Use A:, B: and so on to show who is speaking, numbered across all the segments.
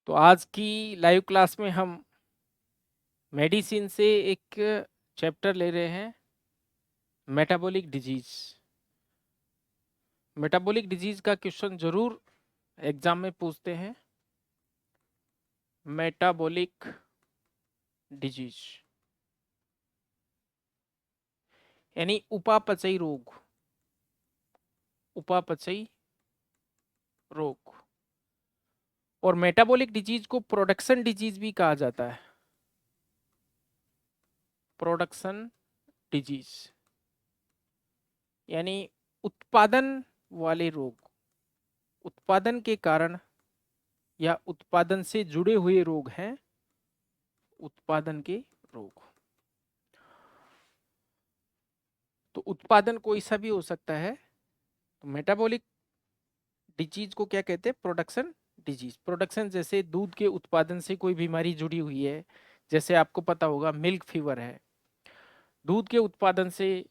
A: तो आज की लाइव क्लास में हम मेडिसिन से एक चैप्टर ले रहे हैं, मेटाबॉलिक डिजीज। मेटाबॉलिक डिजीज का क्वेश्चन जरूर एग्जाम में पूछते हैं। मेटाबॉलिक डिजीज यानी उपापचयी रोग। उपापचयी रोग और मेटाबॉलिक डिजीज को प्रोडक्शन डिजीज भी कहा जाता है। प्रोडक्शन डिजीज यानी उत्पादन वाले रोग, उत्पादन के कारण या उत्पादन से जुड़े हुए रोग हैं उत्पादन के रोग। तो उत्पादन कोई सा भी हो सकता है। तो मेटाबॉलिक डिजीज को क्या कहते हैं? Production disease. प्रोडक्शन जैसे दूध के उत्पादन से कोई बीमारी जुड़ी हुई है, जैसे आपको पता होगा मिल्क फीवर है। दूध के उत्पादन से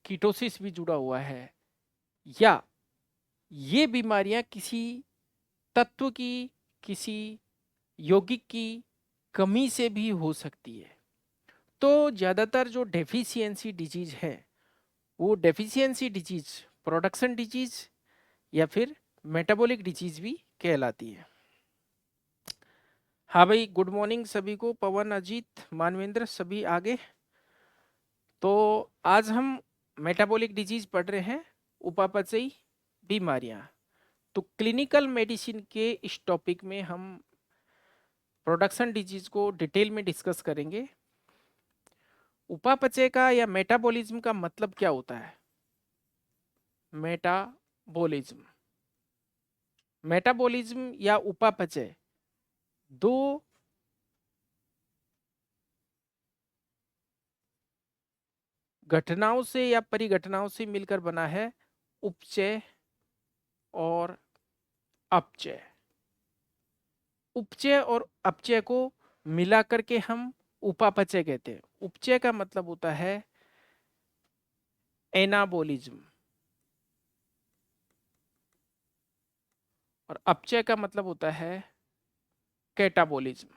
A: कीटोसिस भी जुड़ा हुआ है, या ये बीमारियां किसी तत्व की, किसी यौगिक की कमी से भी हो सकती है। तो ज्यादातर जो डेफिशिएंसी डिजीज है वो डेफिशिएंसी डिजीज, प्रोडक्शन डिजीज या फिर मेटाबॉलिक डिजीज भी कहलाती है। हाँ भाई, गुड मॉर्निंग सभी को। पवन, अजीत, मानवेंद्र सभी आगे। तो आज हम मेटाबॉलिक डिजीज पढ़ रहे हैं, उपापचयी बीमारियां। तो क्लिनिकल मेडिसिन के इस टॉपिक में हम प्रोडक्शन डिजीज को डिटेल में डिस्कस करेंगे। उपापचय का या मेटाबॉलिज्म का मतलब क्या होता है? मेटाबॉलिज्म, मेटाबॉलिज्म या उपापचय दो घटनाओं से या परिघटनाओं से मिलकर बना है, उपचय और अपचय। उपचय और अपचय को मिलाकर के हम उपापचय कहते हैं। उपचय का मतलब होता है एनाबोलिज्म और अपचय का मतलब होता है कैटाबोलिज्म।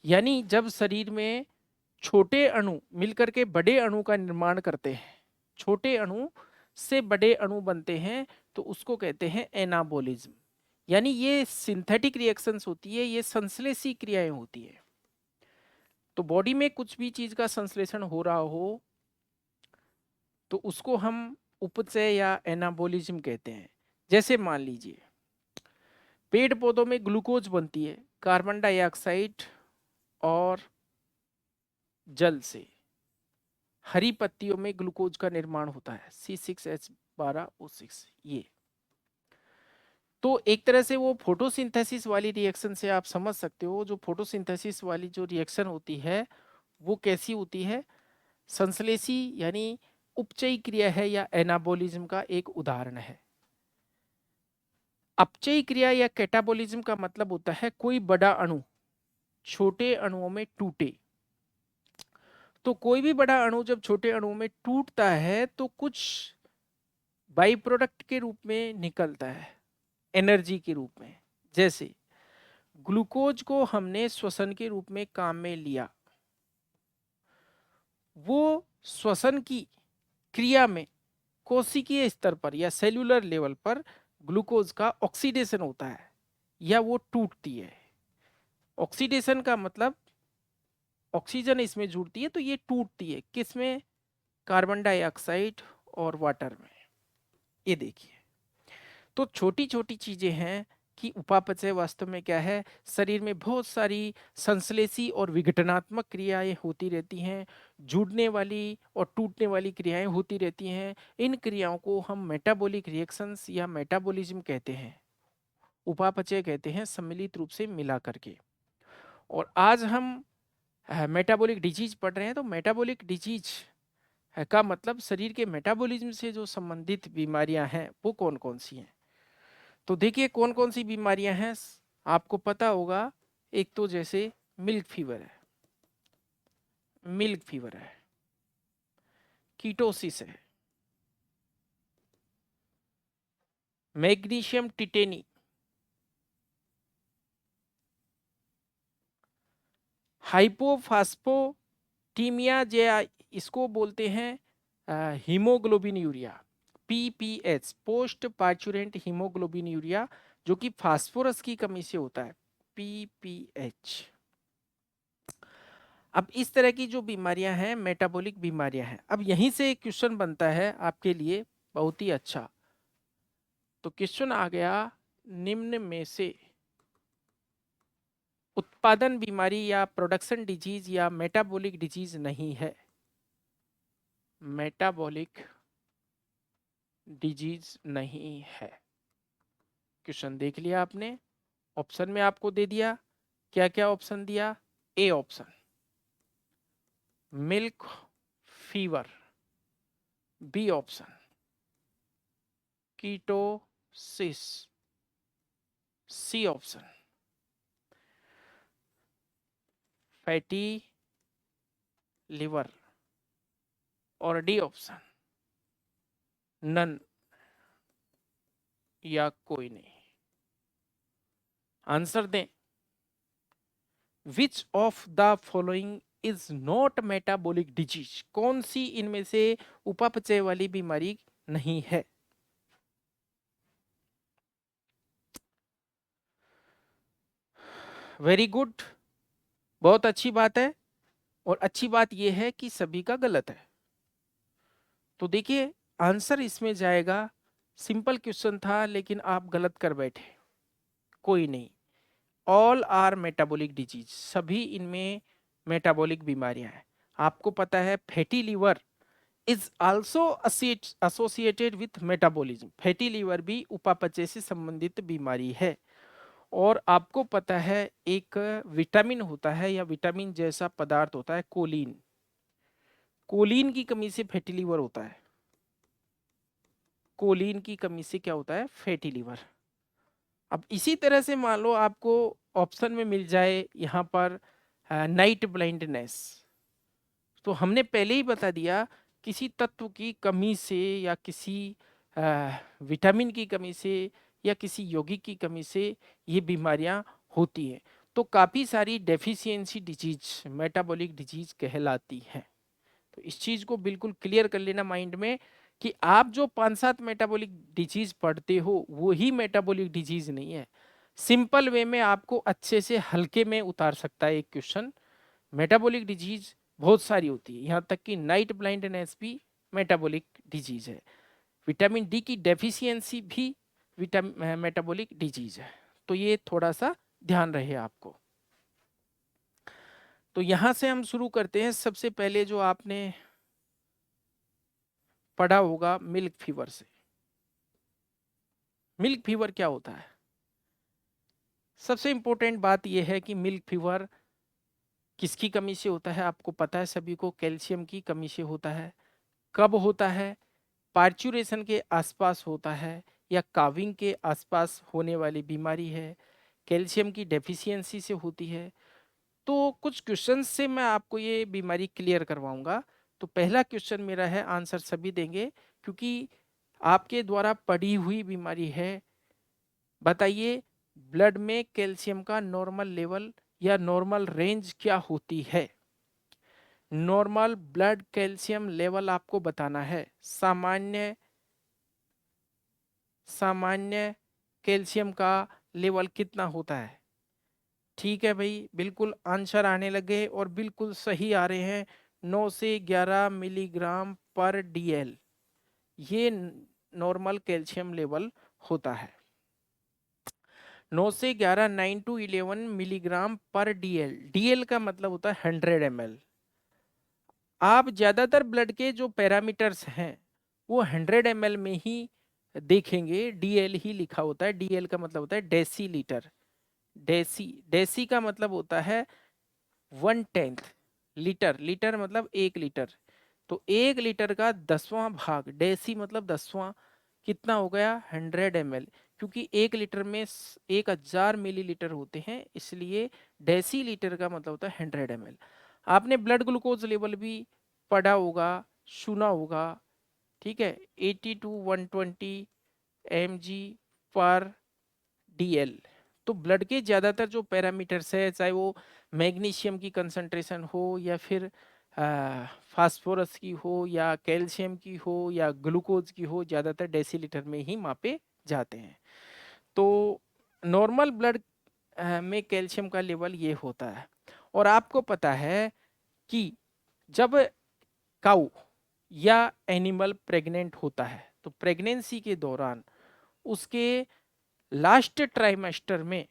A: यानी जब शरीर में छोटे अणु मिलकर के बड़े अणु का निर्माण करते हैं, छोटे अणु से बड़े अणु बनते हैं, तो उसको कहते हैं एनाबोलिज्म। यानी ये सिंथेटिक रिएक्शंस होती है, ये संश्लेषी क्रियाएं होती है। तो बॉडी में कुछ भी चीज का संश्लेषण हो रहा हो तो उसको हम उपचय या एनाबोलिज्म कहते हैं। जैसे मान लीजिए पेड़ पौधों में ग्लूकोज बनती है कार्बन डाइऑक्साइड और जल से। हरी पत्तियों में ग्लूकोज का निर्माण होता है C6H12O6। ये तो एक तरह से वो फोटोसिंथेसिस वाली रिएक्शन से आप समझ सकते हो। जो फोटोसिंथेसिस वाली जो रिएक्शन होती है वो कैसी होती है? संश्लेषी यानी उपचयी क्रिया है या एनाबोलिज्म का एक उदाहरण है। अपचयी क्रिया या कैटाबोलिज्म का मतलब होता है कोई बड़ा अणु छोटे अणुओं में टूटे। तो कोई भी बड़ा अणु जब छोटे अणुओं में टूटता है तो कुछ बाई प्रोडक्ट के रूप में निकलता है, एनर्जी के रूप में। जैसे ग्लूकोज को हमने श्वसन के रूप में काम में लिया, वो श्वसन की क्रिया में कोशिकीय स्तर पर या सेल्यूलर लेवल पर ग्लूकोज का ऑक्सीडेशन होता है या वो टूटती है। ऑक्सीडेशन का मतलब ऑक्सीजन इसमें जुड़ती है तो ये टूटती है। किसमें? कार्बन डाइऑक्साइड और वाटर में। ये देखिए, तो छोटी छोटी चीजें हैं कि उपापचय वास्तव में क्या है। शरीर में बहुत सारी संश्लेषी और विघटनात्मक क्रियाएं होती रहती हैं, जुड़ने वाली और टूटने वाली क्रियाएं होती रहती हैं। इन क्रियाओं को हम मेटाबॉलिक रिएक्शंस या मेटाबॉलिज्म कहते हैं, उपापचय कहते हैं, सम्मिलित रूप से मिला करके। और आज हम मेटाबॉलिक डिजीज पढ़ रहे हैं। तो मेटाबॉलिक डिजीज का मतलब शरीर के मेटाबॉलिज्म से जो संबंधित बीमारियां हैं वो कौन कौन सी हैं। तो देखिए कौन कौन सी बीमारियां हैं, आपको पता होगा। एक तो जैसे मिल्क फीवर है, मिल्क फीवर है, कीटोसिस है, मैग्नीशियम टिटेनी हाइपोफास्फोटीमिया जो इसको बोलते हैं haemoglobin urea, PPH, post parturient haemoglobin urea, जो कि फास्फोरस की कमी से होता है, पीपीएच। अब इस तरह की जो बीमारियां हैं मेटाबॉलिक बीमारियां हैं। अब यहीं से एक क्वेश्चन बनता है आपके लिए बहुत ही अच्छा। तो क्वेश्चन आ गया, निम्न में से उत्पादन बीमारी या प्रोडक्शन डिजीज या मेटाबॉलिक डिजीज नहीं है। मेटाबॉलिक डिजीज नहीं है। क्वेश्चन देख लिया आपने, ऑप्शन में आपको दे दिया, क्या क्या ऑप्शन दिया। A option milk fever, B option ketosis, C option fatty liver, और डी ऑप्शन नन, या कोई नहीं। आंसर दें। Which of the following is not metabolic disease, कौन सी इनमें से उपापचय वाली बीमारी नहीं है। वेरी गुड, बहुत अच्छी बात है। और अच्छी बात यह है कि सभी का गलत है। तो देखिए आंसर इसमें जाएगा, सिंपल क्वेश्चन था लेकिन आप गलत कर बैठे। कोई नहीं, ऑल आर मेटाबॉलिक डिजीज, सभी इनमें मेटाबॉलिक बीमारियां हैं। आपको पता है fatty liver is also associated with metabolism, fatty liver भी उपापचय से संबंधित बीमारी है। और आपको पता है एक विटामिन होता है या विटामिन जैसा पदार्थ होता है कोलिन, कोलिन की कमी से फैटी लीवर होता है। कोलिन की कमी से क्या होता है, फैटी लीवर। अब इसी तरह से मान लो आपको ऑप्शन में मिल जाए यहाँ पर नाइट ब्लाइंडनेस, तो हमने पहले ही बता दिया किसी तत्व की कमी से या किसी विटामिन की कमी से या किसी यौगिक की कमी से ये बीमारियां होती हैं। तो काफ़ी सारी डेफिशिएंसी डिजीज मेटाबॉलिक डिजीज कहलाती हैं। तो इस चीज़ को बिल्कुल क्लियर कर लेना माइंड में कि आप जो 5-7 मेटाबॉलिक डिजीज पढ़ते हो वो ही मेटाबॉलिक डिजीज नहीं है। सिंपल वे में आपको अच्छे से हल्के में उतार सकता है एक क्वेश्चन। मेटाबॉलिक डिजीज बहुत सारी होती है, यहाँ तक कि नाइट ब्लाइंडनेस भी मेटाबॉलिक डिजीज है। विटामिन डी की डेफिशिएंसी भी मेटाबॉलिक डिजीज है। तो ये थोड़ा सा ध्यान रहे आपको। तो यहाँ से हम शुरू करते हैं। सबसे पहले जो आपने पढ़ा होगा मिल्क फीवर से। मिल्क फीवर क्या होता है? सबसे इंपॉर्टेंट बात यह है कि मिल्क फीवर किसकी कमी से होता है। आपको पता है सभी को, कैल्शियम की कमी से होता है। कब होता है? पार्चुरेशन के आसपास होता है या काविंग के आसपास होने वाली बीमारी है, कैल्शियम की डेफिशिएंसी से होती है। तो कुछ क्वेश्चन से मैं आपको ये बीमारी क्लियर करवाऊंगा। तो पहला क्वेश्चन मेरा है, आंसर सभी देंगे क्योंकि आपके द्वारा पढ़ी हुई बीमारी है। बताइए ब्लड में कैल्शियम का नॉर्मल लेवल या नॉर्मल रेंज क्या होती है। नॉर्मल ब्लड कैल्शियम लेवल आपको बताना है। सामान्य सामान्य कैल्शियम का लेवल कितना होता है। ठीक है भाई, बिल्कुल आंसर आने लगे और बिल्कुल सही आ रहे हैं। 9 से 11 मिलीग्राम पर डीएल, ये नॉर्मल कैल्शियम लेवल होता है। 9 से 11, 9 टू 11 मिलीग्राम पर डीएल। डीएल का मतलब होता है 100 ml। आप ज्यादातर ब्लड के जो पैरामीटर्स हैं वो 100 ml में ही देखेंगे, डीएल ही लिखा होता है। डीएल का मतलब होता है डेसी लीटर। डेसी, डेसी का मतलब होता है 1/10 लीटर। लीटर मतलब 1 लीटर। तो 1 लीटर का 10वां भाग, डेसी मतलब 10वां, कितना हो गया, 100 ml। क्योंकि 1 लीटर में 1000 मिलीलीटर होते हैं, इसलिए डेसी लीटर का मतलब होता है 100 ml। आपने ब्लड ग्लूकोज लेवल भी पढ़ा होगा, सुना होगा। ठीक है, 80 to 120 mg पर डीएल। तो ब्लड के ज़्यादातर जो पैरामीटर्स है, चाहे वो मैग्नीशियम की कंसंट्रेशन हो या फिर फास्फोरस की हो या कैल्शियम की हो या ग्लूकोज की हो, ज़्यादातर डेसीलीटर में ही मापे जाते हैं। तो नॉर्मल ब्लड में कैल्शियम का लेवल ये होता है। और आपको पता है कि जब काऊ या एनिमल प्रेग्नेंट होता है तो प्रेगनेंसी के दौरान उसके लास्ट ट्राइमेस्टर में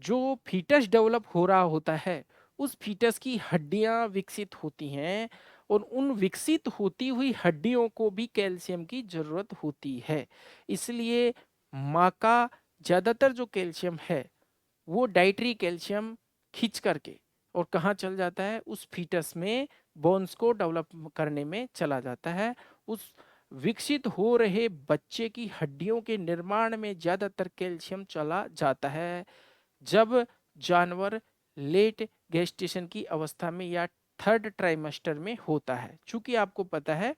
A: जो फीटस डेवलप हो रहा होता है, उस फीटस की हड्डियां विकसित होती हैं और उन विकसित होती हुई हड्डियों को भी कैल्शियम की जरूरत होती है। इसलिए माँ का ज़्यादातर जो कैल्शियम है वो डाइटरी कैल्शियम खींच करके और कहाँ चल जाता है, उस फीटस में बोन्स को डेवलप करने में चला जाता है। उस विकसित हो रहे बच्चे की हड्डियों के निर्माण में ज़्यादातर कैल्शियम चला जाता है जब जानवर लेट गेस्टेशन की अवस्था में या थर्ड ट्राइमेस्टर में होता है। चूंकि आपको पता है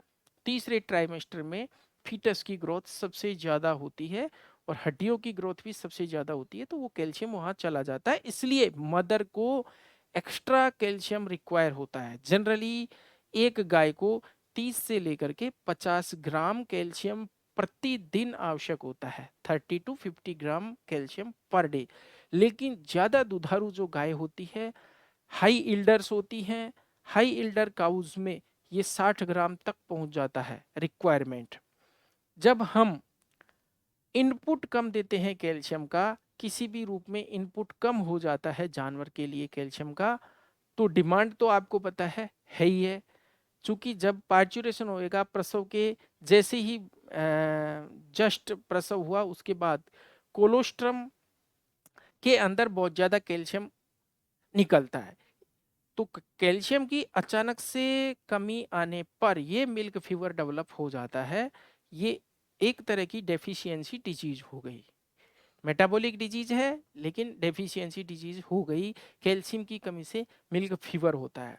A: तीसरे ट्राइमेस्टर में फीटस की ग्रोथ सबसे ज़्यादा होती है और हड्डियों की ग्रोथ भी सबसे ज़्यादा होती है, तो वो कैल्शियम वहाँ चला जाता है। इसलिए मदर को एक्स्ट्रा कैल्शियम रिक्वायर होता है। जनरली एक गाय को 30 से लेकर के 50 ग्राम कैल्शियम प्रतिदिन आवश्यक होता है, 30 to 50 gram calcium per day. लेकिन ज़्यादा दुधारू जो गाय होती है, हाई इल्डर्स होती हैं, हाई इल्डर काउज में ये 60 ग्राम तक पहुंच जाता है रिक्वायरमेंट। जब हम इनपुट कम देते हैं कैल्शियम का, किसी भी रूप में इनपुट कम हो जाता है जानवर के लिए कैल्शियम का, तो डिमांड तो आपको पता है ही है। चूंकि जब पार्चुरेशन होएगा प्रसव के जैसे ही जस्ट प्रसव हुआ उसके बाद कोलोस्ट्रम के अंदर बहुत ज़्यादा कैल्शियम निकलता है। तो कैल्शियम की अचानक से कमी आने पर ये मिल्क फीवर डेवलप हो जाता है। ये एक तरह की डेफिशिएंसी डिजीज हो गई, मेटाबॉलिक डिजीज है लेकिन डेफिशिएंसी डिजीज हो गई। कैल्शियम की कमी से मिल्क फीवर होता है।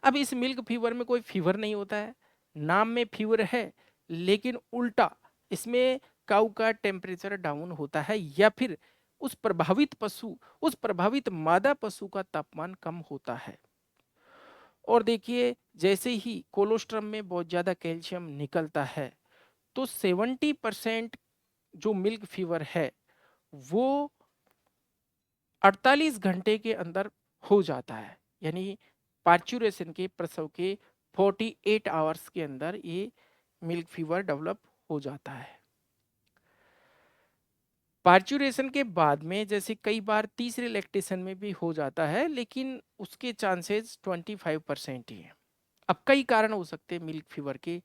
A: अब इस मिल्क फीवर में कोई फीवर नहीं होता है, नाम में फीवर है लेकिन उल्टा इसमें काऊ का टेम्परेचर डाउन होता है या फिर उस प्रभावित मादा पशु का तापमान कम होता है। और देखिए जैसे ही कोलोस्ट्रम में बहुत ज़्यादा कैल्शियम निकलता है तो 70% जो मिल्क फीवर है वो 48 घंटे के अंदर हो जाता है। यानी पार्चुरेशन के प्रसव के 48 आवर्स के अंदर ये मिल्क फीवर डेवलप हो जाता है। पार्चुरेशन के बाद में जैसे कई बार तीसरे लैक्टेशन में भी हो जाता है लेकिन उसके चांसेस 25% ही है। अब कई कारण हो सकते हैं मिल्क फीवर के,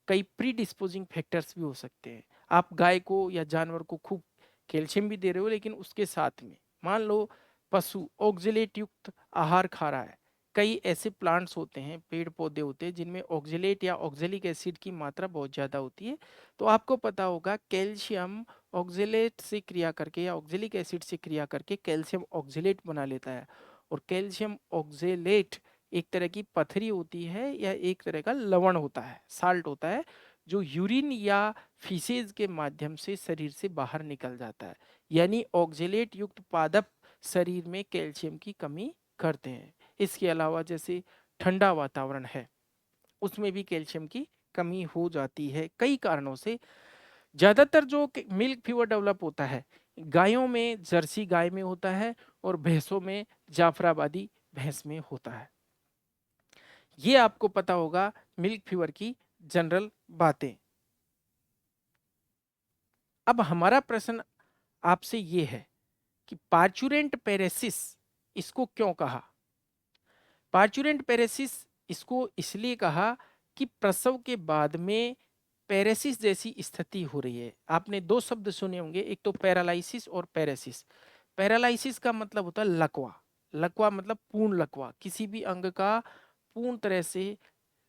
A: कई प्री डिस्पोजिंग फैक्टर्स भी हो सकते हैं। आप गाय को या जानवर को खूब कैल्शियम भी दे रहे हो लेकिन उसके साथ में मान लो पशु ऑक्जेलेट युक्त आहार खा रहा है। कई ऐसे प्लांट्स होते हैं, पेड़ पौधे होते हैं जिनमें ऑक्जेलेट या ऑक्जेलिक एसिड की मात्रा बहुत ज़्यादा होती है। तो आपको पता होगा कैल्शियम ऑक्जेलेट से क्रिया करके या ऑक्जेलिक एसिड से क्रिया करके कैल्शियम ऑक्जेलेट बना लेता है। और कैल्शियम ऑक्जेलेट एक तरह की पथरी होती है या एक तरह का लवण होता है, साल्ट होता है, जो यूरिन या फीसेज के माध्यम से शरीर से बाहर निकल जाता है। यानी ऑक्जेलेट युक्त पादप शरीर में कैल्शियम की कमी करते हैं। इसके अलावा जैसे ठंडा वातावरण है उसमें भी कैल्शियम की कमी हो जाती है कई कारणों से। ज़्यादातर जो मिल्क फीवर डेवलप होता है गायों में, जर्सी गाय में होता है और भैंसों में, जाफराबादी भैंस में होता है। ये आपको पता होगा मिल्क फीवर की जनरल बातें। अब हमारा प्रश्न आपसे ये है कि पार्चुरेंट पेरेसिस इसको क्यों कहा? पार्चुरेंट पेरेसिस इसको इसलिए कहा कि प्रसव के बाद में पेरेसिस जैसी स्थिति हो रही है। आपने दो शब्द सुने होंगे, एक तो पैरालाइसिस और पेरेसिस। पैरालाइसिस का मतलब होता है लकवा, लकवा मतलब पूर्ण लकवा, किसी भी अंग का पूर्ण तरह से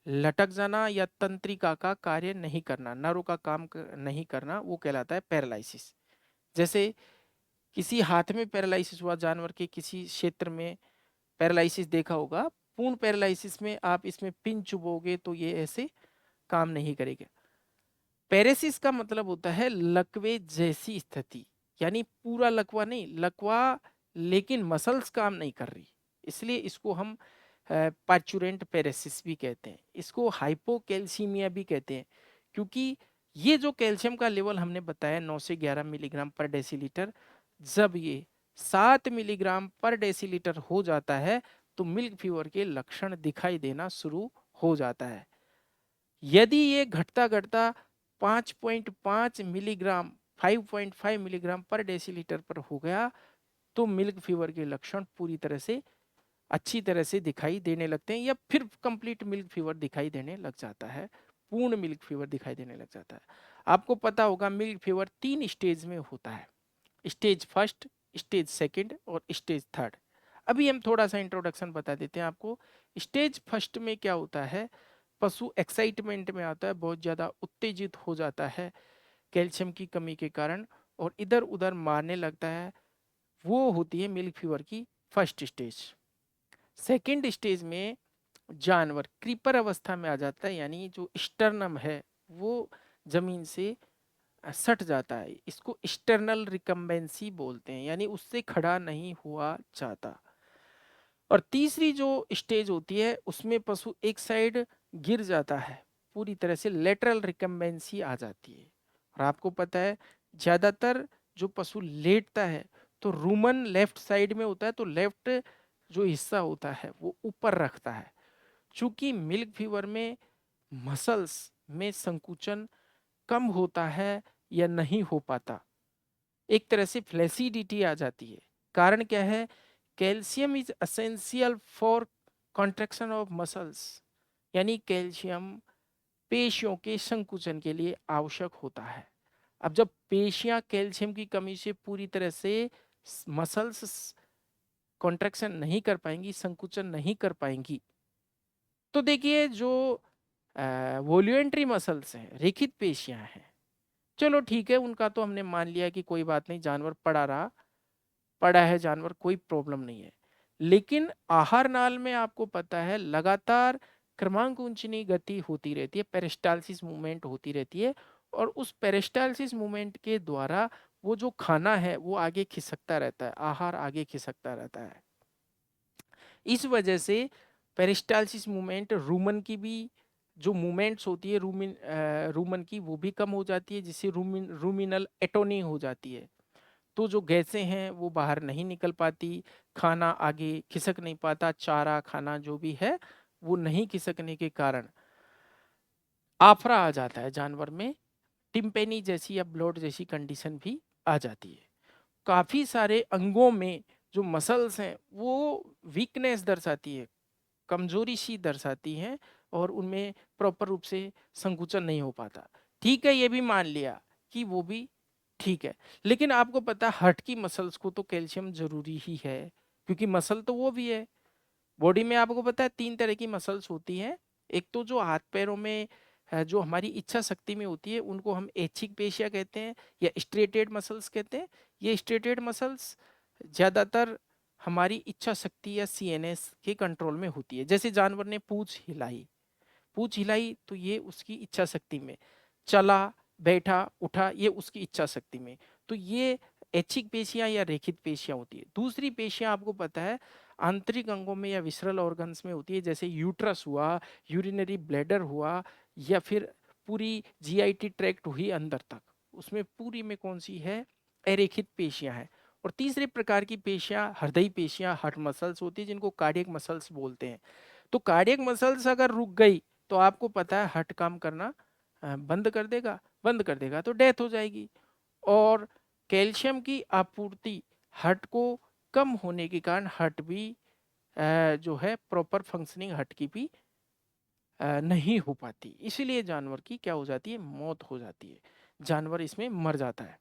A: लटक जाना या तंत्रिका का कार्य नहीं करना, नरों का काम नहीं करना, वो कहलाता है पैरालाइसिस। जैसे किसी हाथ में पैरालाइसिस हुआ, जानवर के किसी क्षेत्र में पैरालाइसिस देखा होगा, पूर्ण पैरालाइसिस में आप इसमें पिन चुभोगे तो ये ऐसे काम नहीं करेगा। पैरेसिस का मतलब होता है लकवे जैसी स्थिति, यानी पूरा लकवा नहीं, लकवा लेकिन मसल्स काम नहीं कर रही, इसलिए इसको हम पार्चुरेंट पेरेसिस भी कहते हैं, इसको हाइपोकैल्सीमिया भी कहते हैं, क्योंकि ये जो कैल्शियम का लेवल हमने बताया 9 से 11 मिलीग्राम पर डेसीलीटर, जब ये 7 मिलीग्राम पर डेसीलीटर हो जाता है तो मिल्क फीवर के लक्षण दिखाई देना शुरू हो जाता है। यदि ये घटता घटता 5.5 मिलीग्राम 5.5 मिलीग्राम पर डेसीलीटर पर हो गया तो मिल्क फीवर के लक्षण पूरी तरह से अच्छी तरह से दिखाई देने लगते हैं, या फिर कंप्लीट मिल्क फीवर दिखाई देने लग जाता है, पूर्ण मिल्क फीवर दिखाई देने लग जाता है। आपको पता होगा मिल्क फीवर 3 स्टेज में होता है, स्टेज फर्स्ट, स्टेज सेकंड और स्टेज थर्ड। अभी हम थोड़ा सा इंट्रोडक्शन बता देते हैं आपको। स्टेज फर्स्ट में क्या होता है, पशु एक्साइटमेंट में आता है, बहुत ज़्यादा उत्तेजित हो जाता है कैल्शियम की कमी के कारण और इधर उधर मारने लगता है, वो होती है मिल्क फीवर की फर्स्ट स्टेज। सेकेंड स्टेज में जानवर क्रीपर अवस्था में आ जाता है, यानी जो स्टर्नम है वो जमीन से सट जाता है, इसको एक्सटर्नल रिकम्बेंसी बोलते हैं, यानी उससे खड़ा नहीं हुआ जाता। और तीसरी जो स्टेज होती है उसमें पशु एक साइड गिर जाता है, पूरी तरह से लेटरल रिकम्बेंसी आ जाती है। और आपको पता है ज्यादातर जो पशु लेटता है तो रूमन लेफ्ट साइड में होता है, तो लेफ्ट जो हिस्सा होता है वो ऊपर रखता है। चूंकि मिल्क फीवर में मसल्स में संकुचन कम होता है या नहीं हो पाता, एक तरह से फ्लेसिडिटी आ जाती है। कारण क्या है, calcium is essential for contraction of muscles, यानी कैल्शियम पेशियों के संकुचन के लिए आवश्यक होता है। अब जब पेशियां कैल्शियम की कमी से पूरी तरह से मसल्स कॉन्ट्रैक्शन नहीं कर पाएंगी, संकुचन नहीं कर पाएंगी, तो देखिए जो वॉल्यूंट्री मसल्स हैं, रेखित पेशियां हैं, चलो ठीक है उनका तो हमने मान लिया कि कोई बात नहीं, जानवर पड़ा है जानवर, कोई प्रॉब्लम नहीं है। लेकिन आहार नाल में आपको पता है लगातार क्रमांकुंचनी गति होती रहती है, पेरिस्टालसिस मूवमेंट होती रहती है, और उस पेरिस्टालसिस मूवमेंट के द्वारा वो जो खाना है वो आगे खिसकता रहता है, आहार आगे खिसकता रहता है। इस वजह से पेरिस्टालसिस मूवमेंट, रूमन की भी जो मूवमेंट्स होती है रूमन की वो भी कम हो जाती है, जिससे रूमिनल एटोनी हो जाती है। तो जो गैसें हैं वो बाहर नहीं निकल पाती, खाना आगे खिसक नहीं पाता, चारा खाना जो भी है वो नहीं खिसकने के कारण आफरा आ जाता है जानवर में, टिम्पेनी जैसी या ब्लोट जैसी कंडीशन भी आ जाती है। काफी सारे अंगों में जो मसल्स हैं वो वीकनेस दर्शाती है, कमजोरी सी दर्शाती हैं, और उनमें प्रॉपर रूप से संकुचन नहीं हो पाता। ठीक है, ये भी मान लिया कि वो भी ठीक है, लेकिन आपको पता है हर्ट की मसल्स को तो कैल्शियम जरूरी ही है, क्योंकि मसल तो वो भी है। बॉडी में आपको पता है 3 तरह की मसल्स होती हैं। एक तो जो हाथ पैरों में जो हमारी इच्छा शक्ति में होती है उनको हम ऐच्छिक पेशियां कहते हैं या स्ट्रेटेड मसल्स कहते हैं। ये स्ट्रेटेड मसल्स ज्यादातर हमारी इच्छा शक्ति या सीएनएस के कंट्रोल में होती है। जैसे जानवर ने पूंछ हिलाई तो ये उसकी इच्छा शक्ति में, चला बैठा उठा ये उसकी इच्छा शक्ति में। तो ये ऐच्छिक पेशियां या रेखित पेशियां होती है। दूसरी पेशियां आपको पता है आंतरिक अंगों में या विसरल ऑर्गन्स में होती है, जैसे यूट्रस हुआ, यूरिनरी ब्लैडर हुआ, या फिर पूरी जीआईटी ट्रैक्ट हुई अंदर तक, उसमें पूरी में कौन सी है, अरेखित पेशियां है। और तीसरे प्रकार की पेशियां हृदय पेशियां, हार्ट मसल्स होती है, जिनको कार्डियक मसल्स बोलते हैं। तो कार्डियक मसल्स अगर रुक गई तो आपको पता है हार्ट काम करना बंद कर देगा तो डेथ हो जाएगी। और कैल्शियम की आपूर्ति हार्ट को कम होने के कारण हार्ट भी जो है प्रॉपर फंक्शनिंग हार्ट की भी नहीं हो पाती, इसीलिए जानवर की क्या हो जाती है, मौत हो जाती है, जानवर इसमें मर जाता है।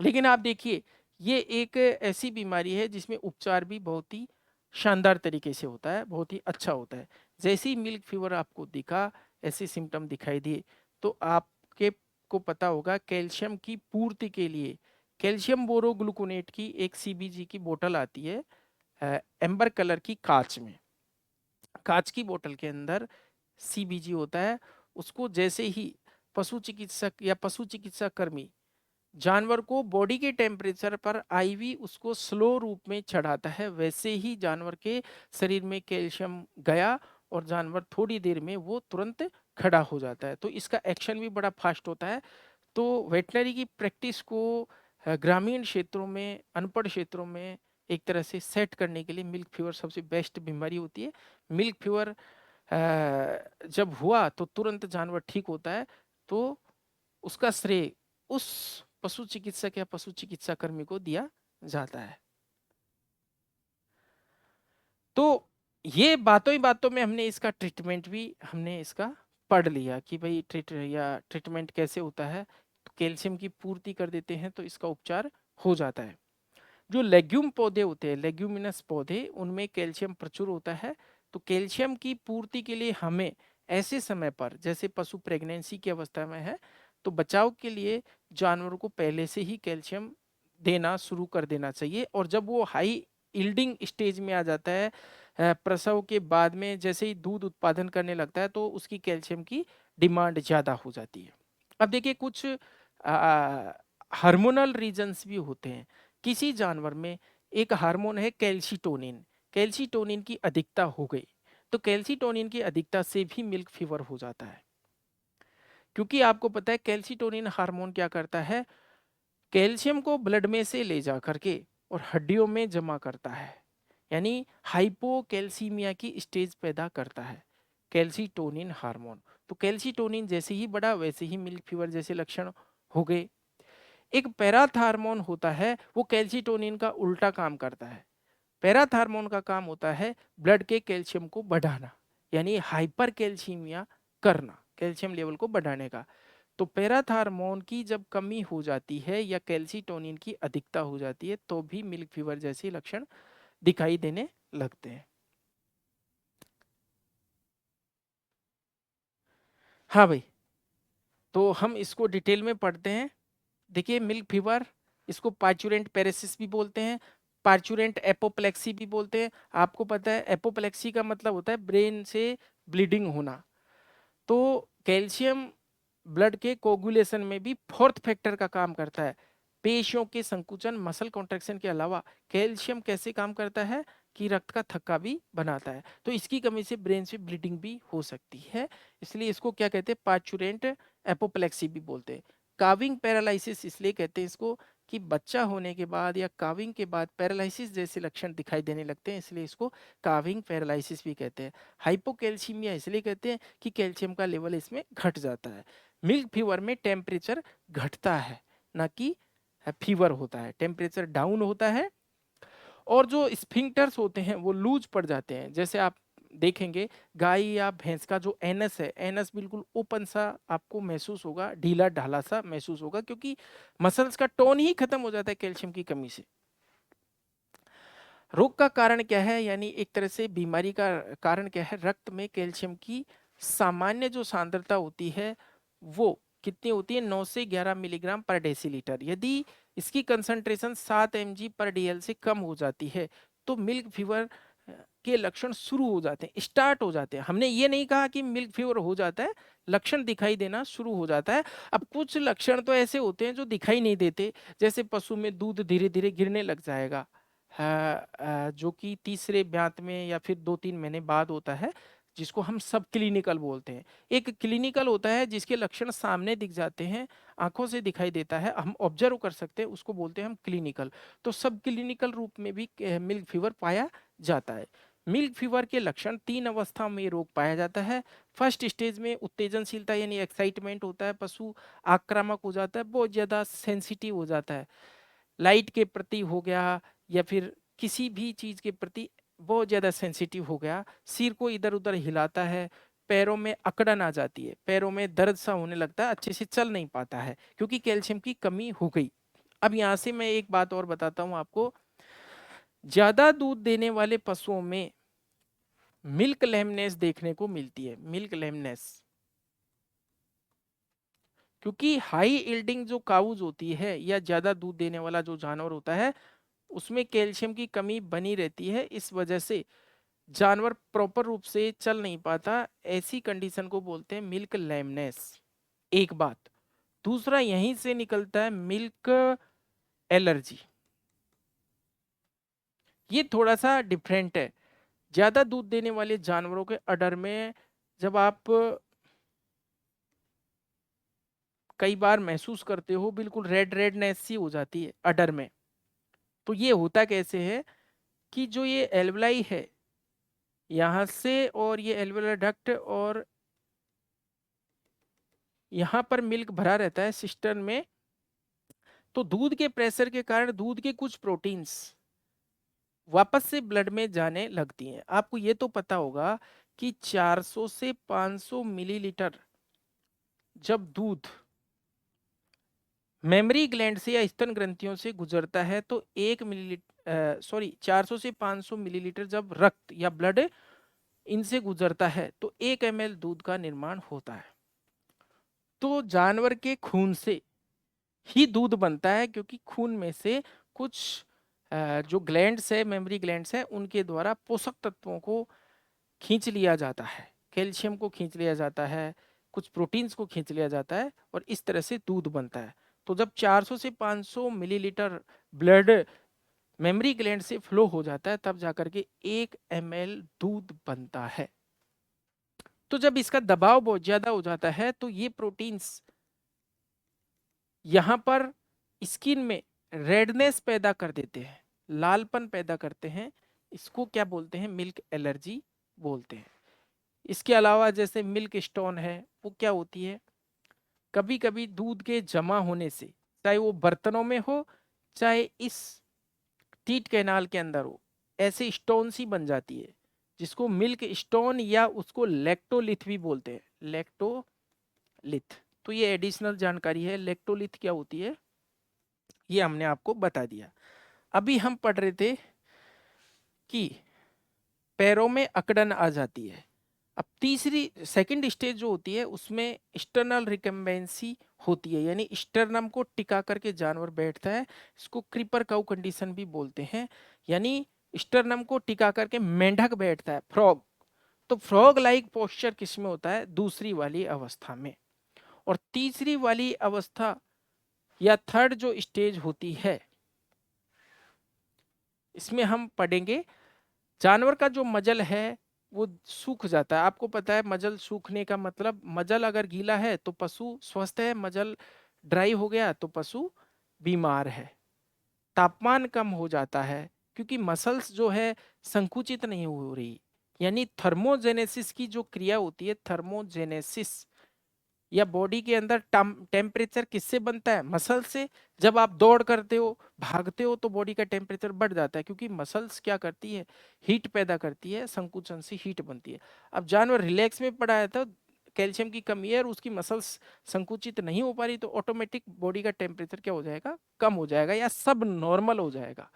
A: लेकिन आप देखिए ये एक ऐसी बीमारी है जिसमें उपचार भी बहुत ही शानदार तरीके से होता है, बहुत ही अच्छा होता है। जैसे ही मिल्क फीवर आपको दिखा, ऐसे सिम्टम दिखाई दिए, तो आपके को पता होगा कैल्शियम की पूर्ति के लिए कैल्शियम बोरोग्लूकोनेट की एक सीबीजी की बोतल आती है, एम्बर कलर की कांच में, कांच की बोतल के अंदर सीबीजी होता है। उसको जैसे ही पशु चिकित्सक या पशु चिकित्सा कर्मी जानवर को बॉडी के टेम्परेचर पर आईवी उसको स्लो रूप में चढ़ाता है, वैसे ही जानवर के शरीर में कैल्शियम गया और जानवर थोड़ी देर में वो तुरंत खड़ा हो जाता है। तो इसका एक्शन भी बड़ा फास्ट होता है। तो वेटनरी की प्रैक्टिस को ग्रामीण क्षेत्रों में, अनपढ़ क्षेत्रों में एक तरह से सेट करने के लिए मिल्क फीवर सबसे बेस्ट बीमारी होती है। मिल्क फीवर जब हुआ तो तुरंत जानवर ठीक होता है, तो उसका श्रेय उस पशु चिकित्सक या पशु चिकित्सा कर्मी को दिया जाता है। तो ये बातों ही बातों में हमने इसका ट्रीटमेंट भी हमने इसका पढ़ लिया कि भाई ट्रीटमेंट कैसे होता है। तो कैल्शियम की पूर्ति कर देते हैं तो इसका उपचार हो जाता है। जो लेग्यूम पौधे होते हैं, लेग्यूमिनस पौधे, उनमें कैल्शियम प्रचुर होता है। तो कैल्शियम की पूर्ति के लिए हमें ऐसे समय पर, जैसे पशु प्रेगनेंसी की अवस्था में है, तो बचाव के लिए जानवरों को पहले से ही कैल्शियम देना शुरू कर देना चाहिए। और जब वो हाई इल्डिंग स्टेज में आ जाता है, प्रसव के बाद में जैसे ही दूध उत्पादन करने लगता है, तो उसकी कैल्शियम की डिमांड ज़्यादा हो जाती है। अब देखिए, कुछ हार्मोनल रीजन्स भी होते हैं। किसी जानवर में एक हार्मोन है कैल्शिटोनिन। कैल्शिटोनिन की अधिकता हो गई तो कैल्शिटोनिन की अधिकता से भी मिल्क फीवर हो जाता है। क्योंकि आपको पता है कैल्शिटोनिन हार्मोन क्या करता है, कैल्शियम को ब्लड में से ले जा करके और हड्डियों में जमा करता है, यानी हाइपोकैल्सीमिया की स्टेज पैदा करता है कैल्शिटोनिन हार्मोन। तो कैल्शिटोनिन जैसे ही बढ़ा वैसे ही मिल्क फीवर जैसे लक्षण हो गए। एक पैराथार्मोन होता है, वो कैल्शिटोनिन का उल्टा काम करता है। पैराथार्मोन का काम होता है ब्लड के कैल्शियम को बढ़ाना, यानी हाइपर कैल्सीमिया करना, कैल्शियम लेवल को बढ़ाने का। तो पैराथार्मोन की जब कमी हो जाती है या कैल्शिटोनिन की अधिकता हो जाती है तो भी मिल्क फीवर जैसे लक्षण दिखाई देने लगते हैं। हाँ भाई, तो हम इसको डिटेल में पढ़ते हैं। देखिए, मिल्क फीवर, इसको पार्चुरेंट पेरेसिस भी बोलते हैं, पार्चुरेंट एपोप्लेक्सी भी बोलते हैं। आपको पता है एपोप्लेक्सी का मतलब होता है ब्रेन से ब्लीडिंग होना। तो कैल्शियम ब्लड के कोगुलेशन में भी फोर्थ फैक्टर का काम करता है। पेशियों के संकुचन, मसल कॉन्ट्रैक्शन के अलावा कैल्शियम कैसे काम करता है कि रक्त का थक्का भी बनाता है। तो इसकी कमी से ब्रेन से ब्लीडिंग भी हो सकती है, इसलिए इसको क्या कहते हैं, पार्चुरेंट एपोप्लेक्सी भी बोलते हैं। काविंग पैरालिसिस इसलिए कहते हैं इसको कि बच्चा होने के बाद या काविंग के बाद पैरालिसिस जैसे लक्षण दिखाई देने लगते हैं, इसलिए इसको काविंग पैरालिसिस भी कहते हैं। हाइपोकैल्सीमिया इसलिए कहते हैं कि कैल्शियम का लेवल इसमें घट जाता है। मिल्क फीवर में टेम्परेचर घटता है, ना कि फीवर होता है, टेम्परेचर डाउन होता है। और जो स्फिंक्टर्स होते हैं वो लूज पड़ जाते हैं। जैसे आप देखेंगे गाय या भैंस का जो एनस है, एनस बिल्कुल ओपन सा आपको महसूस होगा, ढीला ढाला सा महसूस होगा, क्योंकि मसल्स का टोन ही खत्म हो जाता है कैल्शियम की कमी से। रोग का कारण क्या है, यानी एक तरह से बीमारी का कारण क्या है, रक्त में कैल्शियम की सामान्य जो सांद्रता होती है वो कितनी होती है, 9 से 11 मिलीग्राम पर डेसीलीटर। यदि इसकी कंसंट्रेशन 7 mg पर डीएल से कम हो जाती है तो मिल्क फीवर के लक्षण शुरू हो जाते हैं, स्टार्ट हो जाते हैं। हमने ये नहीं कहा कि मिल्क फीवर हो जाता है, लक्षण दिखाई देना शुरू हो जाता है। अब कुछ लक्षण तो ऐसे होते हैं जो दिखाई नहीं देते, जैसे पशु में दूध धीरे धीरे गिरने लग जाएगा, जो कि तीसरे ब्यात में या फिर 2-3 महीने बाद होता है, जिसको हम सब क्लिनिकल बोलते हैं। एक क्लिनिकल होता है जिसके लक्षण सामने दिख जाते हैं, आंखों से दिखाई देता है, हम ऑब्जर्व कर सकते हैं, उसको बोलते हैं हम क्लिनिकल। तो सब क्लिनिकल रूप में भी मिल्क फीवर पाया जाता है। मिल्क फीवर के लक्षण 3 अवस्था में रोग पाया जाता है। फर्स्ट स्टेज में उत्तेजनशीलता यानी एक्साइटमेंट होता है, पशु आक्रामक हो जाता है, बहुत ज्यादा सेंसिटिव हो जाता है, लाइट के प्रति हो गया या फिर किसी भी चीज के प्रति बहुत ज्यादा सेंसिटिव हो गया, सिर को इधर उधर हिलाता है, पैरों में अकड़न आ जाती है, पैरों में दर्द सा होने लगता है, अच्छे से चल नहीं पाता है क्योंकि कैल्शियम की कमी हो गई। अब यहाँ से मैं एक बात और बताता हूँ आपको, ज्यादा दूध देने वाले पशुओं में मिल्क लेमनेस देखने को मिलती है, मिल्क लेमनेस। क्योंकि हाई इल्डिंग जो काउज होती है या ज्यादा दूध देने वाला जो जानवर होता है उसमें कैल्शियम की कमी बनी रहती है, इस वजह से जानवर प्रॉपर रूप से चल नहीं पाता। ऐसी कंडीशन को बोलते हैं मिल्क लेमनेस। एक बात, दूसरा यहीं से निकलता है मिल्क एलर्जी। ये थोड़ा सा डिफरेंट है। ज्यादा दूध देने वाले जानवरों के अडर में जब आप कई बार महसूस करते हो बिल्कुल रेड रेडनेस सी हो जाती है अडर में, तो ये होता कैसे है कि जो ये एल्वलाई है यहाँ से, और ये एल्वुलर डक्ट, और यहाँ पर मिल्क भरा रहता है सिस्टर्न में, तो दूध के प्रेशर के कारण दूध के कुछ प्रोटीन्स वापस से ब्लड में जाने लगती हैं। आपको ये तो पता होगा कि 400 से 500 मिलीलीटर जब दूध मेमरी ग्लैंड से या स्तन ग्रंथियों से गुजरता है तो 400 से 500 मिलीलीटर जब रक्त या ब्लड इनसे गुजरता है तो 1 ml दूध का निर्माण होता है। तो जानवर के खून से ही दूध बनता है, क्योंकि खून में से कुछ जो ग्लैंड्स है, मेमरी ग्लैंड्स है, उनके द्वारा पोषक तत्वों को खींच लिया जाता है, कैल्शियम को खींच लिया जाता है, कुछ प्रोटीन्स को खींच लिया जाता है, और इस तरह से दूध बनता है। तो जब 400 से 500 मिलीलीटर ब्लड मेमरी ग्लैंड से फ्लो हो जाता है तब जाकर के 1 ml दूध बनता है। तो जब इसका दबाव बहुत ज्यादा हो जाता है तो ये प्रोटीन्स यहाँ पर स्किन में रेडनेस पैदा कर देते हैं, लालपन पैदा करते हैं। इसको क्या बोलते हैं? मिल्क एलर्जी बोलते हैं। इसके अलावा जैसे मिल्क स्टोन है, वो क्या होती है, कभी कभी दूध के जमा होने से, चाहे वो बर्तनों में हो चाहे इस टीट कैनाल के अंदर हो, ऐसे स्टोन सी बन जाती है जिसको मिल्क स्टोन या उसको लैक्टोलिथ भी बोलते हैं, लैक्टोलिथ। तो ये एडिशनल जानकारी है, लैक्टोलिथ क्या होती है ये हमने आपको बता दिया। अभी हम पढ़ रहे थे कि पैरों में अकड़न आ जाती है। अब तीसरी सेकंड स्टेज जो होती है उसमें एक्सटर्नल रिकम्बेंसी होती है, यानी स्टर्नम को टिका करके जानवर बैठता है। इसको क्रीपर काउ कंडीशन भी बोलते हैं, यानी स्टर्नम को टिका करके मेंढक बैठता है, फ्रॉग। तो फ्रॉग लाइक पोस्चर किस में होता है? दूसरी वाली अवस्था में। और तीसरी वाली अवस्था या थर्ड जो स्टेज होती है, इसमें हम पढ़ेंगे जानवर का जो मजल है वो सूख जाता है। आपको पता है मजल सूखने का मतलब, मजल अगर गीला है तो पशु स्वस्थ है, मजल ड्राई हो गया तो पशु बीमार है। तापमान कम हो जाता है क्योंकि मसल्स जो है संकुचित नहीं हो रही, यानी थर्मोजेनेसिस की जो क्रिया होती है, थर्मोजेनेसिस या बॉडी के अंदर टेम्परेचर किससे बनता है? मसल से। जब आप दौड़ करते हो, भागते हो, तो बॉडी का टेम्परेचर बढ़ जाता है, क्योंकि मसल्स क्या करती है? हीट पैदा करती है, संकुचन से हीट बनती है। अब जानवर रिलैक्स में पड़ा है तो कैल्शियम की कमी है और उसकी मसल्स संकुचित नहीं हो पा रही, तो ऑटोमेटिक बॉडी का टेम्परेचर क्या हो जाएगा? कम हो जाएगा, या सब नॉर्मल हो जाएगा,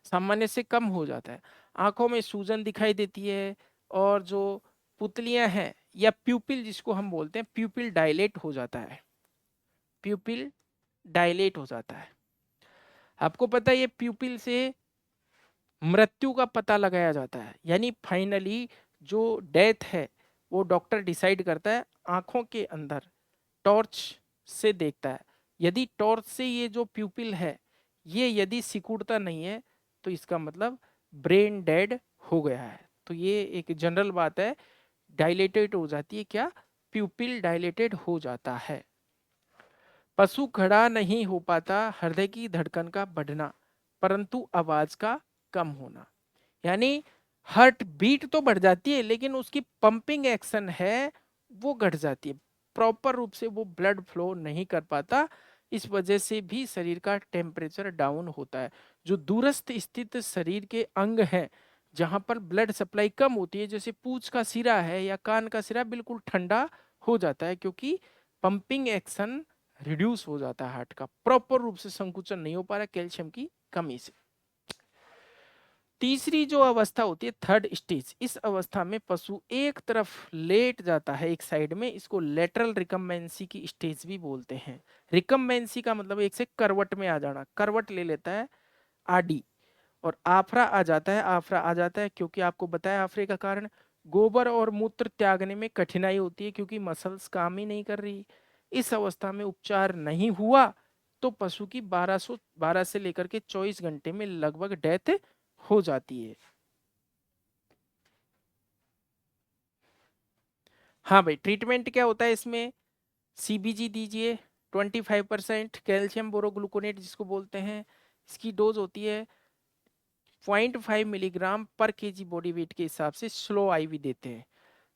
A: सामान्य से कम हो जाता है। आंखों में सूजन दिखाई देती है, और जो पुतलियां हैं या प्यूपिल जिसको हम बोलते हैं, प्यूपिल डायलेट हो जाता है, प्यूपिल डायलेट हो जाता है। आपको पता है ये प्यूपिल से मृत्यु का पता लगाया जाता है, यानी फाइनली जो डेथ है वो डॉक्टर डिसाइड करता है आंखों के अंदर टॉर्च से देखता है। यदि टॉर्च से ये जो प्यूपिल है ये यदि सिकुड़ता नहीं है तो इसका मतलब ब्रेन डेड हो गया है। तो ये एक जनरल बात है, डायलेटेड हो जाती है, क्या? प्यूपिल डायलेटेड हो जाता है। पशु खड़ा नहीं हो पाता, हृदय की धड़कन का बढ़ना परंतु आवाज का कम होना, यानी हार्ट बीट तो बढ़ जाती है लेकिन उसकी पंपिंग एक्शन है वो घट जाती है, प्रॉपर रूप से वो ब्लड फ्लो नहीं कर पाता। इस वजह से भी शरीर का टेम्परेचर डाउन होता है। जो दूरस्थ स्थित शरीर के अंग हैं जहां पर ब्लड सप्लाई कम होती है, जैसे पूंछ का सिरा है या कान का सिरा, बिल्कुल ठंडा हो जाता है, क्योंकि पंपिंग एक्शन रिड्यूस हो जाता है, हार्ट का प्रॉपर रूप से संकुचन नहीं हो पा रहा कैल्शियम की कमी से। तीसरी जो अवस्था होती है, थर्ड स्टेज, इस अवस्था में पशु एक तरफ लेट जाता है, एक साइड में। इसको लेटरल रिकम्बेंसी की स्टेज भी बोलते हैं। रिकम्बेंसी का मतलब एक से करवट में आ जाना, करवट ले लेता है आडी, और आफरा आ जाता है, आफरा आ जाता है क्योंकि आपको बताया आफरे का कारण गोबर और मूत्र त्यागने में कठिनाई होती है, क्योंकि मसल्स काम ही नहीं कर रही। इस अवस्था में उपचार नहीं हुआ तो पशु की 12 से लेकर के 24 घंटे में लगभग डेथ हो जाती है। हाँ भाई, ट्रीटमेंट क्या होता है इसमें? सीबीजी दीजिए 25% कैल्शियम बोरोग्लूकोनेट जिसको बोलते हैं। इसकी डोज होती है 0.5 मिलीग्राम पर केजी बॉडी वेट के हिसाब से, स्लो आईवी देते हैं।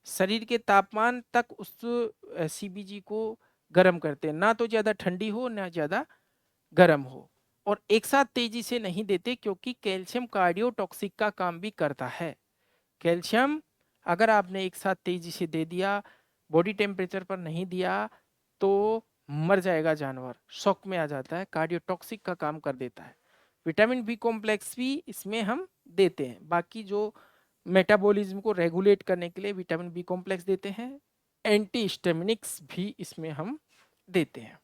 A: शरीर के तापमान तक उस सीबीजी को गर्म करते हैं, ना तो ज़्यादा ठंडी हो ना ज़्यादा गर्म हो। और एक साथ तेजी से नहीं देते क्योंकि कैल्शियम कार्डियोटॉक्सिक का काम भी करता है। कैल्शियम अगर आपने एक साथ तेजी से दे दिया, बॉडी टेम्परेचर पर नहीं दिया, तो मर जाएगा जानवर, शॉक में आ जाता है, कार्डियोटॉक्सिक का काम कर देता है। विटामिन बी कॉम्प्लेक्स भी इसमें हम देते हैं। बाकी जो मेटाबॉलिज्म को रेगुलेट करने के लिए विटामिन बी कॉम्प्लेक्स देते हैं। एंटीहिस्टामिनिक्स भी इसमें हम देते हैं।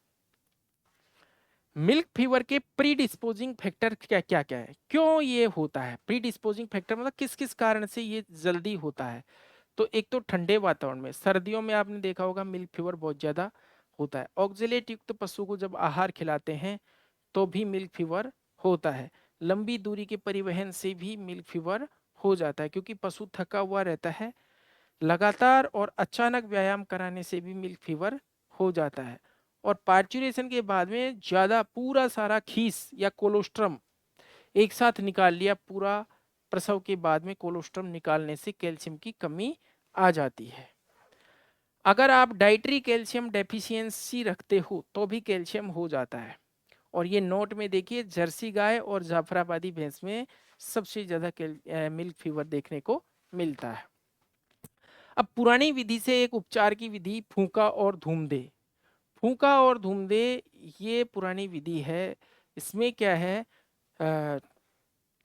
A: मिल्क फीवर के प्री डिस्पोजिंग फैक्टर क्या क्या क्या है, क्यों ये होता है? प्री डिस्पोजिंग फैक्टर मतलब किस किस कारण से ये जल्दी होता है? तो एक तो ठंडे वातावरण में, सर्दियों में आपने देखा होगा मिल्क फीवर बहुत ज़्यादा होता है। ऑक्जेलेट युक्त पशु को जब आहार खिलाते हैं तो भी मिल्क फीवर होता है। लंबी दूरी के परिवहन से भी मिल्क फीवर हो जाता है क्योंकि पशु थका हुआ रहता है। लगातार और अचानक व्यायाम कराने से भी मिल्क फीवर हो जाता है। और पार्चुरेशन के बाद में ज़्यादा पूरा सारा खीस या कोलोस्ट्रम एक साथ निकाल लिया, पूरा प्रसव के बाद में कोलोस्ट्रम निकालने से कैल्शियम की कमी आ जाती है। अगर आप डाइटरी कैल्शियम डेफिशिएंसी रखते हो तो भी कैल्शियम हो जाता है। और ये नोट में देखिए, जर्सी गाय और जाफराबादी भैंस में सबसे ज़्यादा मिल्क फीवर देखने को मिलता है। अब पुरानी विधि से एक उपचार की विधि फूंका और धूमदे। फूंका और धूमदे ये पुरानी विधि है। इसमें क्या है,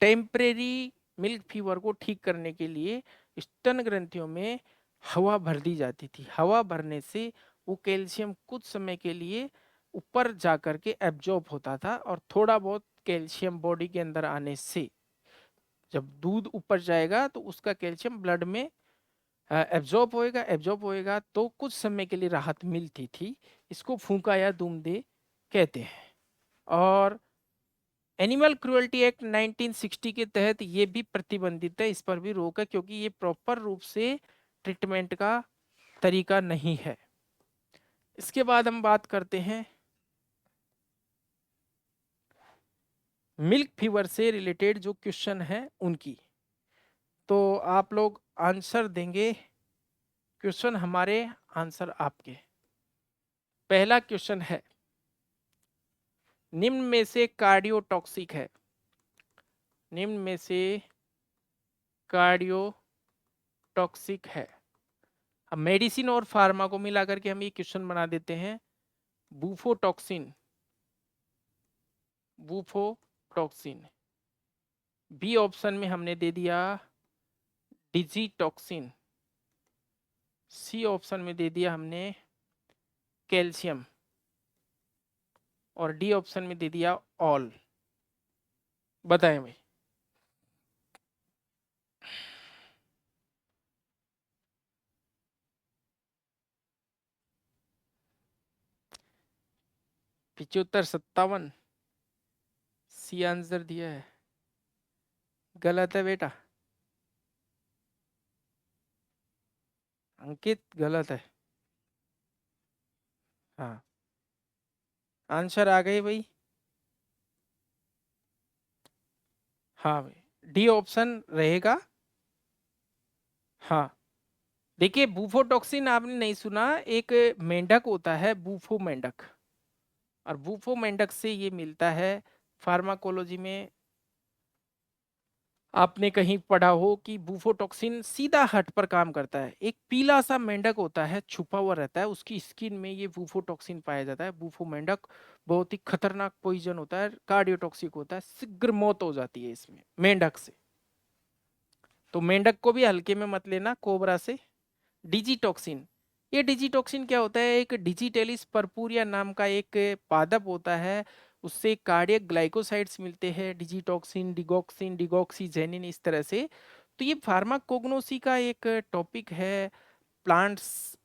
A: टेम्परेरी मिल्क फीवर को ठीक करने के लिए स्तन ग्रंथियों में हवा भर दी जाती थी। हवा भरने से वो कैल्शियम कुछ समय के लिए ऊपर जा कर के एब्जॉर्ब होता था और थोड़ा बहुत कैल्शियम बॉडी के अंदर आने से जब दूध ऊपर जाएगा तो उसका कैल्शियम ब्लड में एब्जॉर्ब होएगा तो कुछ समय के लिए राहत मिलती थी। इसको फूंका या दूमदे कहते हैं। और एनिमल क्रुएल्टी एक्ट 1960 के तहत ये भी प्रतिबंधित है, इस पर भी रोक है क्योंकि ये प्रॉपर रूप से ट्रीटमेंट का तरीका नहीं है। इसके बाद हम बात करते हैं मिल्क फीवर से रिलेटेड जो क्वेश्चन है उनकी। तो आप लोग आंसर देंगे, क्वेश्चन हमारे, आंसर आपके। पहला क्वेश्चन है, निम्न में से कार्डियोटॉक्सिक है, निम्न में से कार्डियोटॉक्सिक है। अब मेडिसिन और फार्मा को मिला करके हम ये क्वेश्चन बना देते हैं। बुफोटॉक्सिन, बुफोटॉक्सिन। बी ऑप्शन में हमने दे दिया डिजीटॉक्सिन। सी ऑप्शन में दे दिया हमने कैल्शियम। और डी ऑप्शन में दे दिया ऑल। बताएं भाई। पिचहत्तर 57 सी आंसर दिया है, गलत है बेटा। अंकित गलत है। हाँ, आंसर आ गई भाई। हाँ भाई, डी ऑप्शन रहेगा। हाँ, देखिए बूफोटॉक्सिन आपने नहीं सुना, एक मेंढक होता है बूफो मेंढक, और बूफो मेंढक से ये मिलता है। फार्माकोलॉजी में आपने कहीं पढ़ा हो कि बूफोटॉक्सिन सीधा हार्ट पर काम करता है। एक पीला सा मेंढक होता है, छुपा हुआ रहता है, उसकी स्किन में ये बूफोटॉक्सिन पाया जाता है। बूफो मेंढक बहुत ही खतरनाक पॉइजन होता है, कार्डियोटॉक्सिक होता है, शीघ्र मौत हो जाती है इसमें मेंढक से। तो मेंढक को भी हल्के में मत लेना, कोबरा से। डिजिटॉक्सिन, ये डिजिटॉक्सिन क्या होता है, एक डिजिटेलिस पर्पूरिया नाम का एक पादप होता है, उससे कार्डियक ग्लाइकोसाइड्स मिलते हैं, डिजिटॉक्सिन, डिगॉक्सिन, डिगॉक्सीजेनिन, इस तरह से। तो ये फार्माकोग्नोसी का एक टॉपिक है। प्लांट्स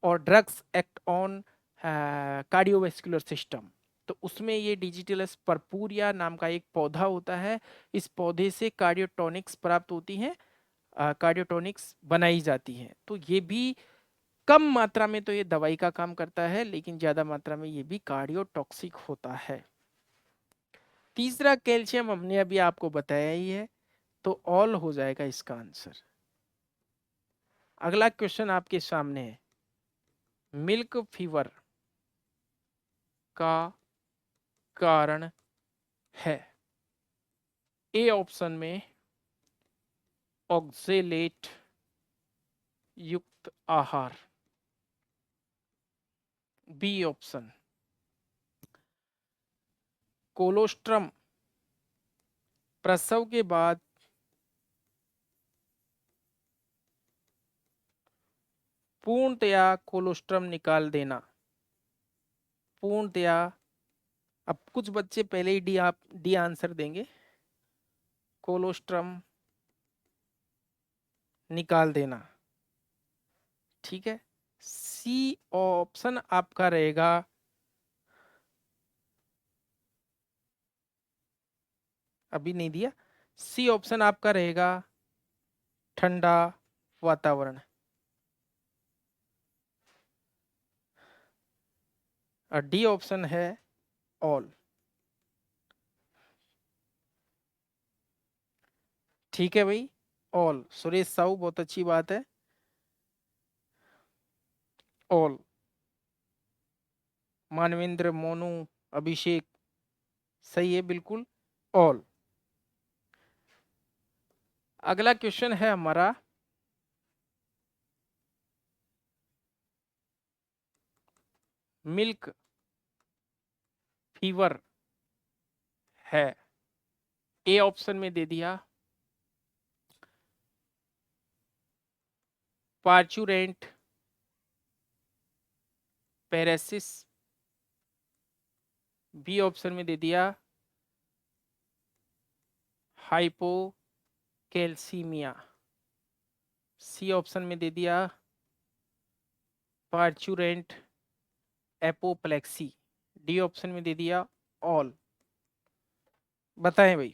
A: और drugs act on cardiovascular system. तो उसमें ये डिजिटलस परपूरिया नाम का एक पौधा होता है। इस पौधे से कार्डियोटोनिक्स प्राप्त होती हैं, कार्डियोटोनिक्स बनाई जाती हैं। तो ये भी कम मात्रा में तो ये दवाई का काम करता है, लेकिन ज्यादा मात्रा में ये भी कार्डियोटॉक्सिक होता है। तीसरा कैल्शियम हमने अभी आपको बताया ही है, तो ऑल हो जाएगा इसका आंसर। अगला क्वेश्चन आपके सामने है, मिल्क फीवर का कारण है। ए ऑप्शन में ऑक्जेलेट युक्त आहार, बी ऑप्शन कोलोस्ट्रम प्रसव के बाद पूर्णतया कोलोस्ट्रम निकाल देना, पूर्णतया। अब कुछ बच्चे पहले ही डी आंसर देंगे, कोलोस्ट्रम निकाल देना, ठीक है। सी ऑप्शन आपका रहेगा अभी नहीं दिया, सी ऑप्शन आपका रहेगा ठंडा वातावरण, और डी ऑप्शन है ऑल। ठीक है भाई, ऑल। सुरेश साहू, बहुत अच्छी बात है, ऑल। मानवेंद्र, मोनू, अभिषेक, सही है बिल्कुल, ऑल। अगला क्वेश्चन है हमारा, मिल्क फीवर है। ए ऑप्शन में दे दिया पार्चुरेंट पेरेसिस, बी ऑप्शन में दे दिया हाइपोकैल्सीमिया, सी ऑप्शन में दे दिया पार्चुरेंट एपोप्लेक्सी, डी ऑप्शन में दे दिया ऑल। बताएं भाई।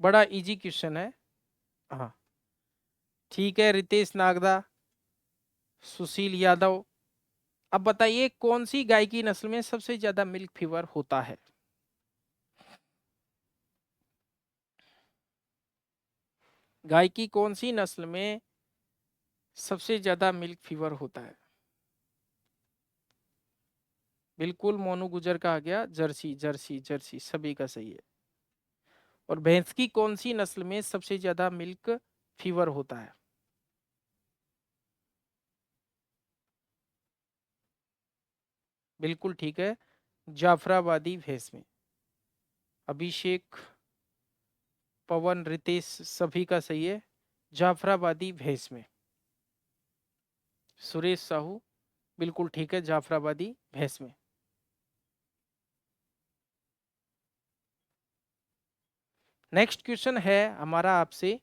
A: बड़ा इजी क्वेश्चन है। हाँ, ठीक है, रितेश नागदा, सुशील यादव। अब बताइए कौन सी गाय की नस्ल में सबसे ज्यादा मिल्क फीवर होता है। गाय की कौन सी नस्ल में सबसे ज्यादा मिल्क फीवर होता है। बिल्कुल, मोनू गुजर का आ गया, जर्सी जर्सी जर्सी, सभी का सही है। और भैंस की कौन सी नस्ल में सबसे ज्यादा मिल्क फीवर होता है। बिल्कुल ठीक है, जाफराबादी भैंस में। अभिषेक, पवन, रितेश, सभी का सही है, जाफराबादी भैंस में। सुरेश साहू, बिल्कुल ठीक है, जाफराबादी भैंस में। नेक्स्ट क्वेश्चन है हमारा आपसे,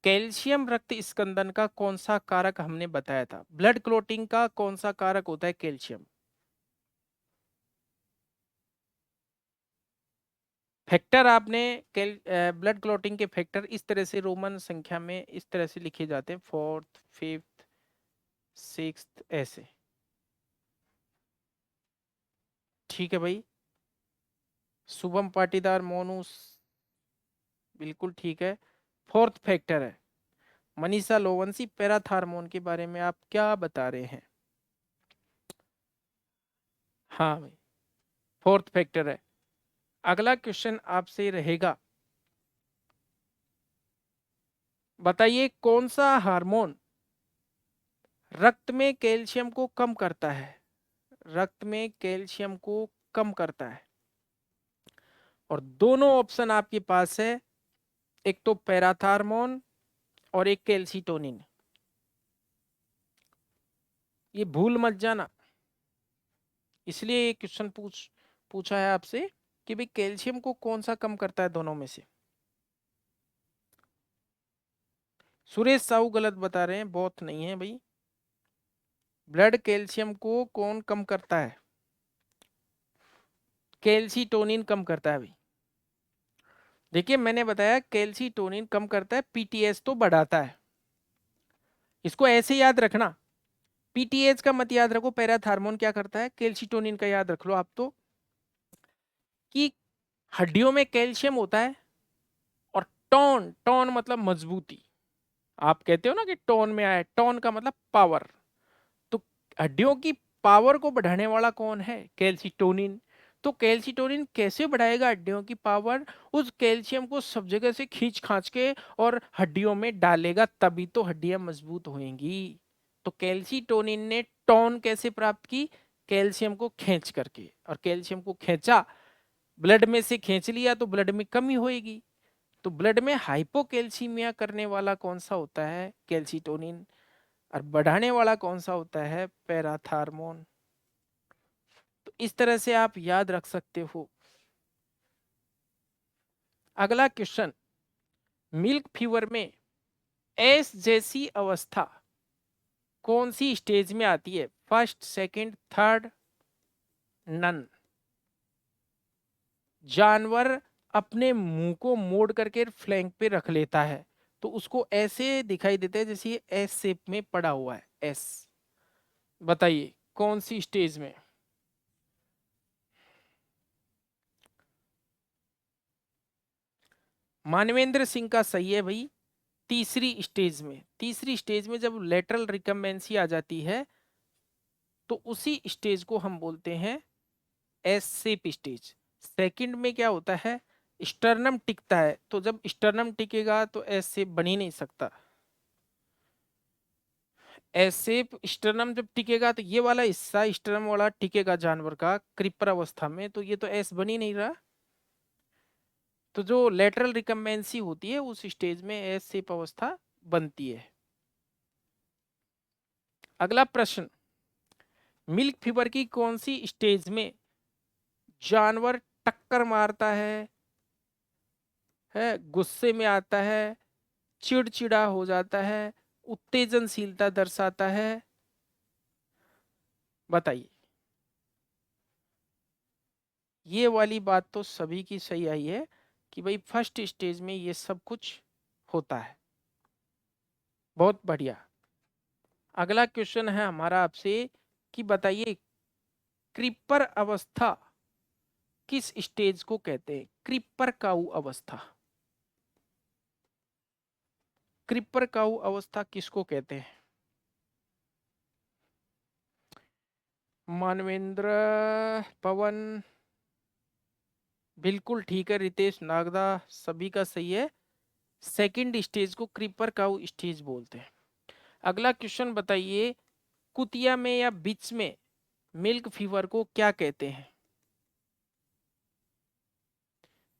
A: कैल्शियम रक्त स्कंदन का कौन सा कारक हमने बताया था। ब्लड क्लोटिंग का कौन सा कारक होता है कैल्शियम। फैक्टर आपने ब्लड क्लॉटिंग के फैक्टर इस तरह से रोमन संख्या में इस तरह से लिखे जाते हैं, फोर्थ, फिफ्थ, सिक्स्थ, ऐसे। ठीक है भाई, शुभम पाटीदार, मोनू, बिल्कुल ठीक है, फोर्थ फैक्टर है। मनीषा लोवंसी, पैराथार्मोन के बारे में आप क्या बता रहे हैं। हाँ भाई, फोर्थ फैक्टर है। अगला क्वेश्चन आपसे रहेगा, बताइए कौन सा हार्मोन रक्त में कैल्शियम को कम करता है। रक्त में कैल्शियम को कम करता है, और दोनों ऑप्शन आपके पास है, एक तो पैराथार्मोन और एक कैल्सीटोनिन। ये भूल मत जाना, इसलिए ये क्वेश्चन पूछा है आपसे कि भाई कैल्शियम को कौन सा कम करता है दोनों में से। सुरेश साहू गलत बता रहे हैं, बहुत नहीं है भाई। ब्लड कैल्शियम को कौन कम करता है? कैल्सीटोनिन कम करता है भाई। देखिए मैंने बताया कैल्सीटोनिन कम करता है, पीटीएस तो बढ़ाता है। इसको ऐसे याद रखना, पीटीएच का मत याद रखो, पैराथार्मोन क्या करता है, कैल्सीटोनिन का याद रख लो आप तो, कि हड्डियों में कैल्शियम होता है, और टोन, टोन मतलब मजबूती, आप कहते हो ना कि टोन में आए, टोन का मतलब पावर। तो हड्डियों की पावर को बढ़ाने वाला कौन है? कैल्सीटोनिन। तो कैल्सीटोनिन कैसे बढ़ाएगा हड्डियों की पावर? उस कैल्शियम को सब जगह से खींच खांच के और हड्डियों में डालेगा, तभी तो हड्डियां मजबूत होंगी। तो कैल्सीटोनिन ने टोन कैसे प्राप्त की? कैल्शियम को खींच करके, और कैल्शियम को खींचा, ब्लड में से खींच लिया तो ब्लड में कमी होएगी। तो ब्लड में हाइपोकैल्सीमिया करने वाला कौन सा होता है? कैल्सीटोनिन। और बढ़ाने वाला कौन सा होता है? पैराथार्मोन। तो इस तरह से आप याद रख सकते हो। अगला क्वेश्चन, मिल्क फीवर में एस जैसी अवस्था कौन सी स्टेज में आती है? First, second, third, none. जानवर अपने मुंह को मोड़ करके फ्लैंक पे रख लेता है, तो उसको ऐसे दिखाई देता है जैसे ये एस शेप में पड़ा हुआ है, एस। बताइए कौन सी स्टेज में? मानवेंद्र सिंह का सही है भाई, तीसरी स्टेज में। तीसरी स्टेज में जब लेटरल रिकम्बेंसी आ जाती है, तो उसी स्टेज को हम बोलते हैं एस शेप स्टेज। सेकंड में क्या होता है? स्टर्नम टिकता है, तो जब स्टर्नम टिकेगा तो एस शेप बन ही नहीं सकता। एस शेप स्टर्नम जब टिकेगा तो ये वाला हिस्सा स्टर्नम वाला टिकेगा जानवर का क्रीपर अवस्था में, तो ये तो एस बन ही नहीं रहा। तो जो लेटरल रिकम्बेंसी होती है उस स्टेज में एस शेप अवस्था बनती है। अगला प्रश्न, मिल्क फीवर की कौन सी स्टेज में जानवर टक्कर मारता है, गुस्से में आता है, चिड़चिड़ा हो जाता है, उत्तेजनशीलता दर्शाता है? बताइए। ये वाली बात तो सभी की सही आई है कि भाई फर्स्ट स्टेज में ये सब कुछ होता है। बहुत बढ़िया। अगला क्वेश्चन है हमारा आपसे कि बताइए क्रीपर अवस्था किस स्टेज को कहते हैं? क्रीपर काऊ अवस्था, क्रीपर काऊ अवस्था किसको कहते हैं? मानवेंद्र, पवन, बिल्कुल ठीक है। रितेश नागदा, सभी का सही है। सेकंड स्टेज को क्रीपर काऊ स्टेज बोलते हैं। अगला क्वेश्चन बताइए, कुतिया में या बिच में मिल्क फीवर को क्या कहते हैं?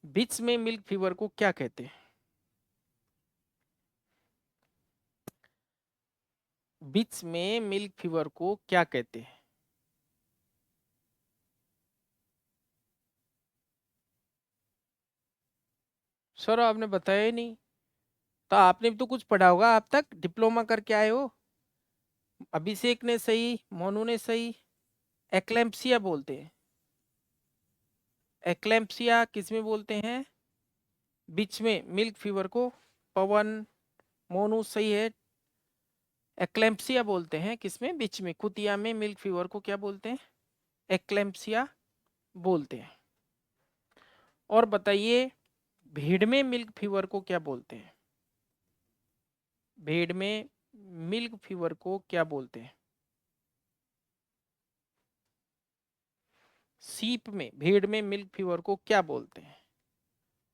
A: बिच में मिल्क फीवर को क्या कहते हैं? बिच में मिल्क फीवर को क्या कहते हैं? सर आपने बताया ही नहीं। तो आपने भी तो कुछ पढ़ा होगा, आप तक डिप्लोमा करके आए हो। अभिषेक ने सही, मोनू ने सही। एक्लेम्पसिया बोलते हैं। एक्लेम्पसिया किस में बोलते हैं? बीच में मिल्क फीवर को। पवन, मोनू सही है। एक्लेम्पसिया बोलते हैं किसमें? बीच में। कुतिया में मिल्क फीवर को क्या बोलते हैं? एक्लेम्पसिया बोलते हैं। और बताइए भीड़ में मिल्क फीवर को क्या बोलते हैं? भीड़ में मिल्क फीवर को क्या बोलते हैं? सीप में भीड़ में मिल्क फीवर को क्या बोलते हैं?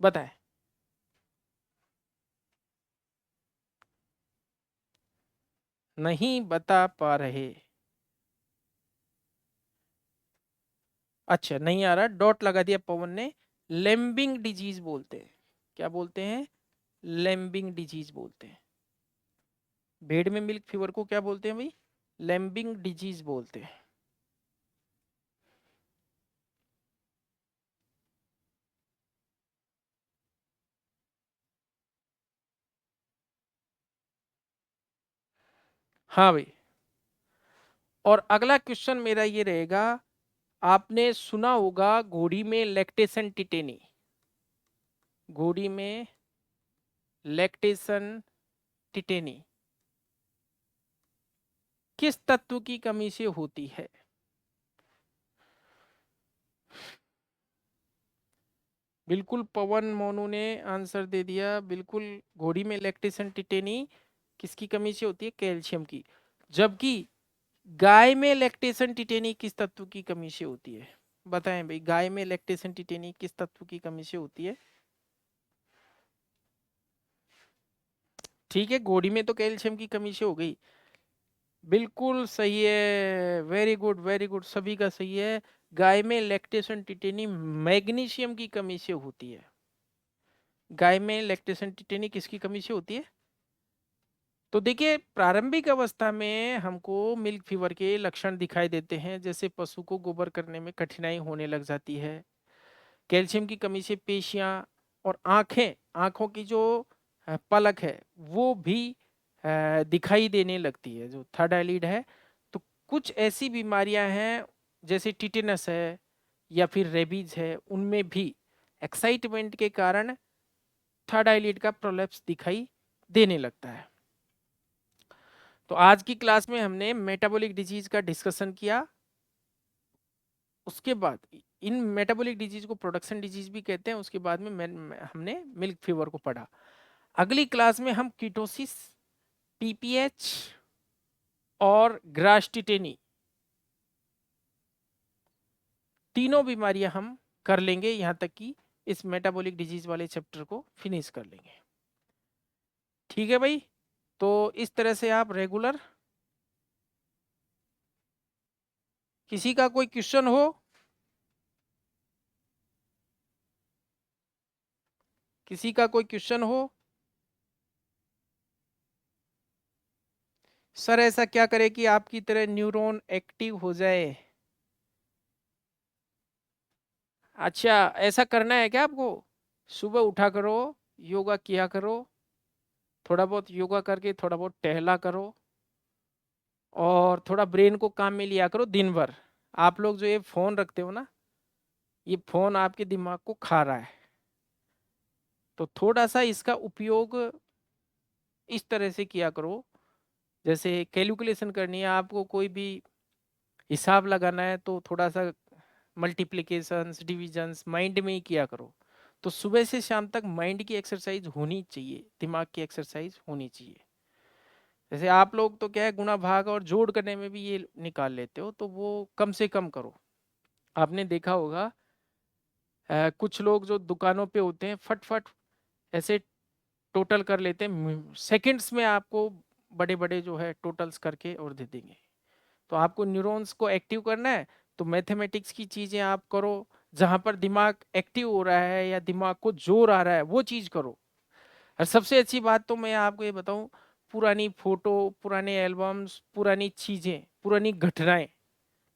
A: बताएं। नहीं बता पा रहे? अच्छा नहीं आ रहा, डॉट लगा दिया पवन ने। लेम्बिंग डिजीज बोलते हैं। क्या बोलते हैं? लेम्बिंग डिजीज बोलते हैं। भेड़ में मिल्क फीवर को क्या बोलते हैं भाई? लेम्बिंग डिजीज बोलते हैं। हाँ भाई। और अगला क्वेश्चन मेरा ये रहेगा, आपने सुना होगा घोड़ी में लैक्टेशन टिटेनी, घोड़ी में लैक्टेशन टिटेनी किस तत्व की कमी से होती है? बिल्कुल पवन मोनू ने आंसर दे दिया, बिल्कुल। घोड़ी में लैक्टेशन टिटेनी किसकी कमी से होती है? कैल्शियम की। जबकि गाय में लैक्टेशन टिटेनी किस तत्व की कमी से होती है? बताएं भाई, गाय में लैक्टेशन टिटेनी किस तत्व की कमी से होती है? ठीक है, घोड़ी में तो कैल्शियम की कमी से हो गई। बिल्कुल सही है, वेरी गुड वेरी गुड, सभी का सही है। गाय में लैक्टेशन टिटेनी मैग्नीशियम की कमी से होती है। गाय में लैक्टेशन टिटेनी किसकी कमी से होती है? तो देखिए, प्रारंभिक अवस्था में हमको मिल्क फीवर के लक्षण दिखाई देते हैं, जैसे पशु को गोबर करने में कठिनाई होने लग जाती है, कैल्शियम की कमी से पेशियां और आंखें, आंखों की जो पलक है वो भी दिखाई देने लगती है, जो थर्ड आईलिड है। तो कुछ ऐसी बीमारियां हैं जैसे टिटेनस है या फिर रेबीज है, उनमें भी एक्साइटमेंट के कारण थर्ड आईलिड का प्रोलैप्स दिखाई देने लगता है। तो आज की क्लास में हमने मेटाबॉलिक डिजीज का डिस्कशन किया। उसके बाद इन मेटाबॉलिक डिजीज को प्रोडक्शन डिजीज भी कहते हैं। उसके बाद में हमने मिल्क फीवर को पढ़ा। अगली क्लास में हम कीटोसिस, पीपीएच और ग्रास्टिटेनी, तीनों बीमारियां हम कर लेंगे, यहां तक कि इस मेटाबॉलिक डिजीज वाले चैप्टर को फिनिश कर लेंगे। ठीक है भाई, तो इस तरह से आप रेगुलर, किसी का कोई क्वेश्चन हो? किसी का कोई क्वेश्चन हो? सर ऐसा क्या करे कि आपकी तरह न्यूरॉन एक्टिव हो जाए? अच्छा, ऐसा करना है क्या आपको? सुबह उठा करो, योगा किया करो, थोड़ा बहुत योगा करके थोड़ा बहुत टहला करो, और थोड़ा ब्रेन को काम में लिया करो दिन भर। आप लोग जो ये फोन रखते हो ना, ये फोन आपके दिमाग को खा रहा है, तो थोड़ा सा इसका उपयोग इस तरह से किया करो। जैसे कैलकुलेशन करनी है आपको, कोई भी हिसाब लगाना है, तो थोड़ा सा मल्टीप्लिकेशंस डिविजन्स माइंड में ही किया करो। तो सुबह से शाम तक माइंड की एक्सरसाइज होनी चाहिए, दिमाग की एक्सरसाइज होनी चाहिए। जैसे आप लोग तो क्या है, गुणा भाग और जोड़ करने में भी ये निकाल लेते हो, तो वो कम से कम करो। आपने देखा होगा कुछ लोग जो दुकानों पे होते हैं, फट फट ऐसे टोटल कर लेते हैं, सेकंड्स में आपको बड़े बड़े जो है टोटल्स करके और दे देंगे। तो आपको न्यूरॉन्स को एक्टिव करना है, तो मैथमेटिक्स की चीजें आप करो, जहां पर दिमाग एक्टिव हो रहा है या दिमाग को जोर आ रहा है वो चीज करो। और सबसे अच्छी बात तो मैं आपको ये बताऊं, पुरानी फोटो, पुराने एल्बम्स, पुरानी चीजें, पुरानी घटनाएं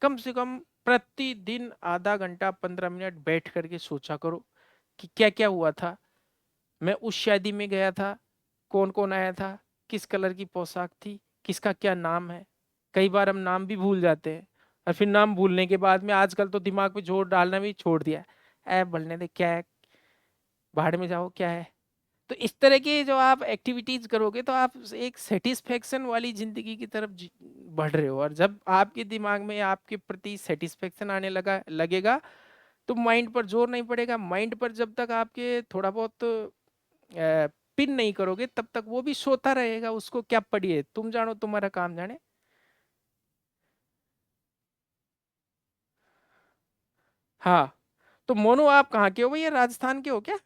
A: कम से कम प्रतिदिन आधा घंटा 15 मिनट बैठ करके सोचा करो कि क्या क्या हुआ था। मैं उस शादी में गया था, कौन कौन आया था, किस कलर की पोशाक थी, किसका क्या नाम है। कई बार हम नाम भी भूल जाते हैं, और फिर नाम भूलने के बाद में आजकल तो दिमाग पे जोर डालना भी छोड़ दिया है, ऐ बोलने दे क्या है, भाड़ में जाओ क्या है। तो इस तरह की जो आप एक्टिविटीज करोगे तो आप एक सेटिस्फेक्शन वाली जिंदगी की तरफ बढ़ रहे हो, और जब आपके दिमाग में आपके प्रति सेटिस्फेक्शन आने लगा लगेगा, तो माइंड पर जोर नहीं पड़ेगा। माइंड पर जब तक आपके थोड़ा बहुत पिन नहीं करोगे, तब तक वो भी सोता रहेगा, उसको क्या पड़ी है, तुम जानो तुम्हारा काम जाने। हाँ, तो मोनू आप कहाँ के हो भैया, राजस्थान के हो क्या?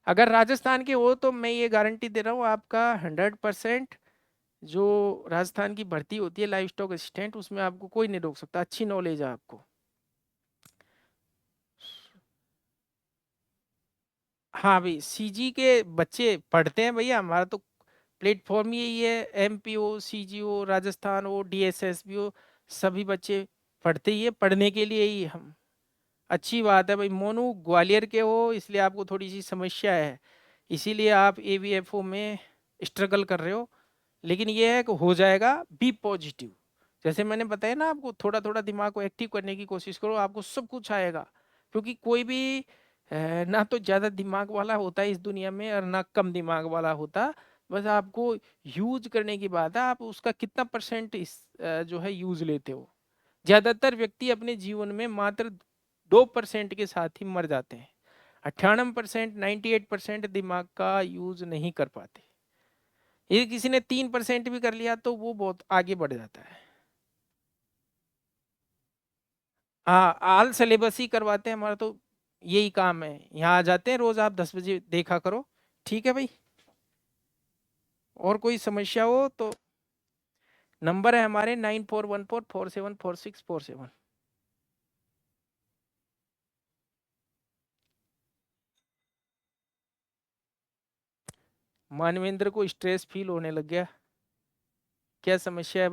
A: अगर राजस्थान के हो तो मैं ये गारंटी दे रहा हूँ, आपका 100% जो राजस्थान की भर्ती होती है लाइव स्टॉक असिस्टेंट, उसमें आपको कोई नहीं रोक सकता, अच्छी नॉलेज है आपको। हाँ भाई, सीजी के बच्चे पढ़ते हैं भैया, हमारा तो प्लेटफॉर्म ही यही है। एमपी हो, सीजी हो, राजस्थान हो, डीएसएस भी हो, सभी बच्चे पढ़ते ही है, पढ़ने के लिए ही हम। अच्छी बात है भाई, मोनू ग्वालियर के हो इसलिए आपको थोड़ी सी समस्या है, इसीलिए आप एवीएफओ में स्ट्रगल कर रहे हो। लेकिन ये है कि हो जाएगा, बी पॉजिटिव। जैसे मैंने बताया ना आपको, थोड़ा थोड़ा दिमाग को एक्टिव करने की कोशिश करो, आपको सब कुछ आएगा। क्योंकि कोई भी ना तो ज्यादा दिमाग वाला होता है इस दुनिया में और ना कम दिमाग वाला होता। बस आपको यूज करने की बात है, आप उसका कितना परसेंट इस जो है यूज लेते हो। ज्यादातर व्यक्ति अपने जीवन में मात्र 2% के साथ ही मर जाते हैं। 98%, 98% दिमाग का यूज नहीं कर पाते। ये किसी ने 3% भी कर लिया तो वो बहुत आगे बढ़ जाता है। हाँ, आल सिलेबस ही करवाते हैं, हमारा तो यही काम है। यहाँ आ जाते हैं रोज, आप 10 बजे देखा करो। ठीक है भाई। और कोई समस्या हो तो नंबर है हमारे 9414474647। मानवेंद्र को स्ट्रेस फील होने लग गया। क्या समस्या है?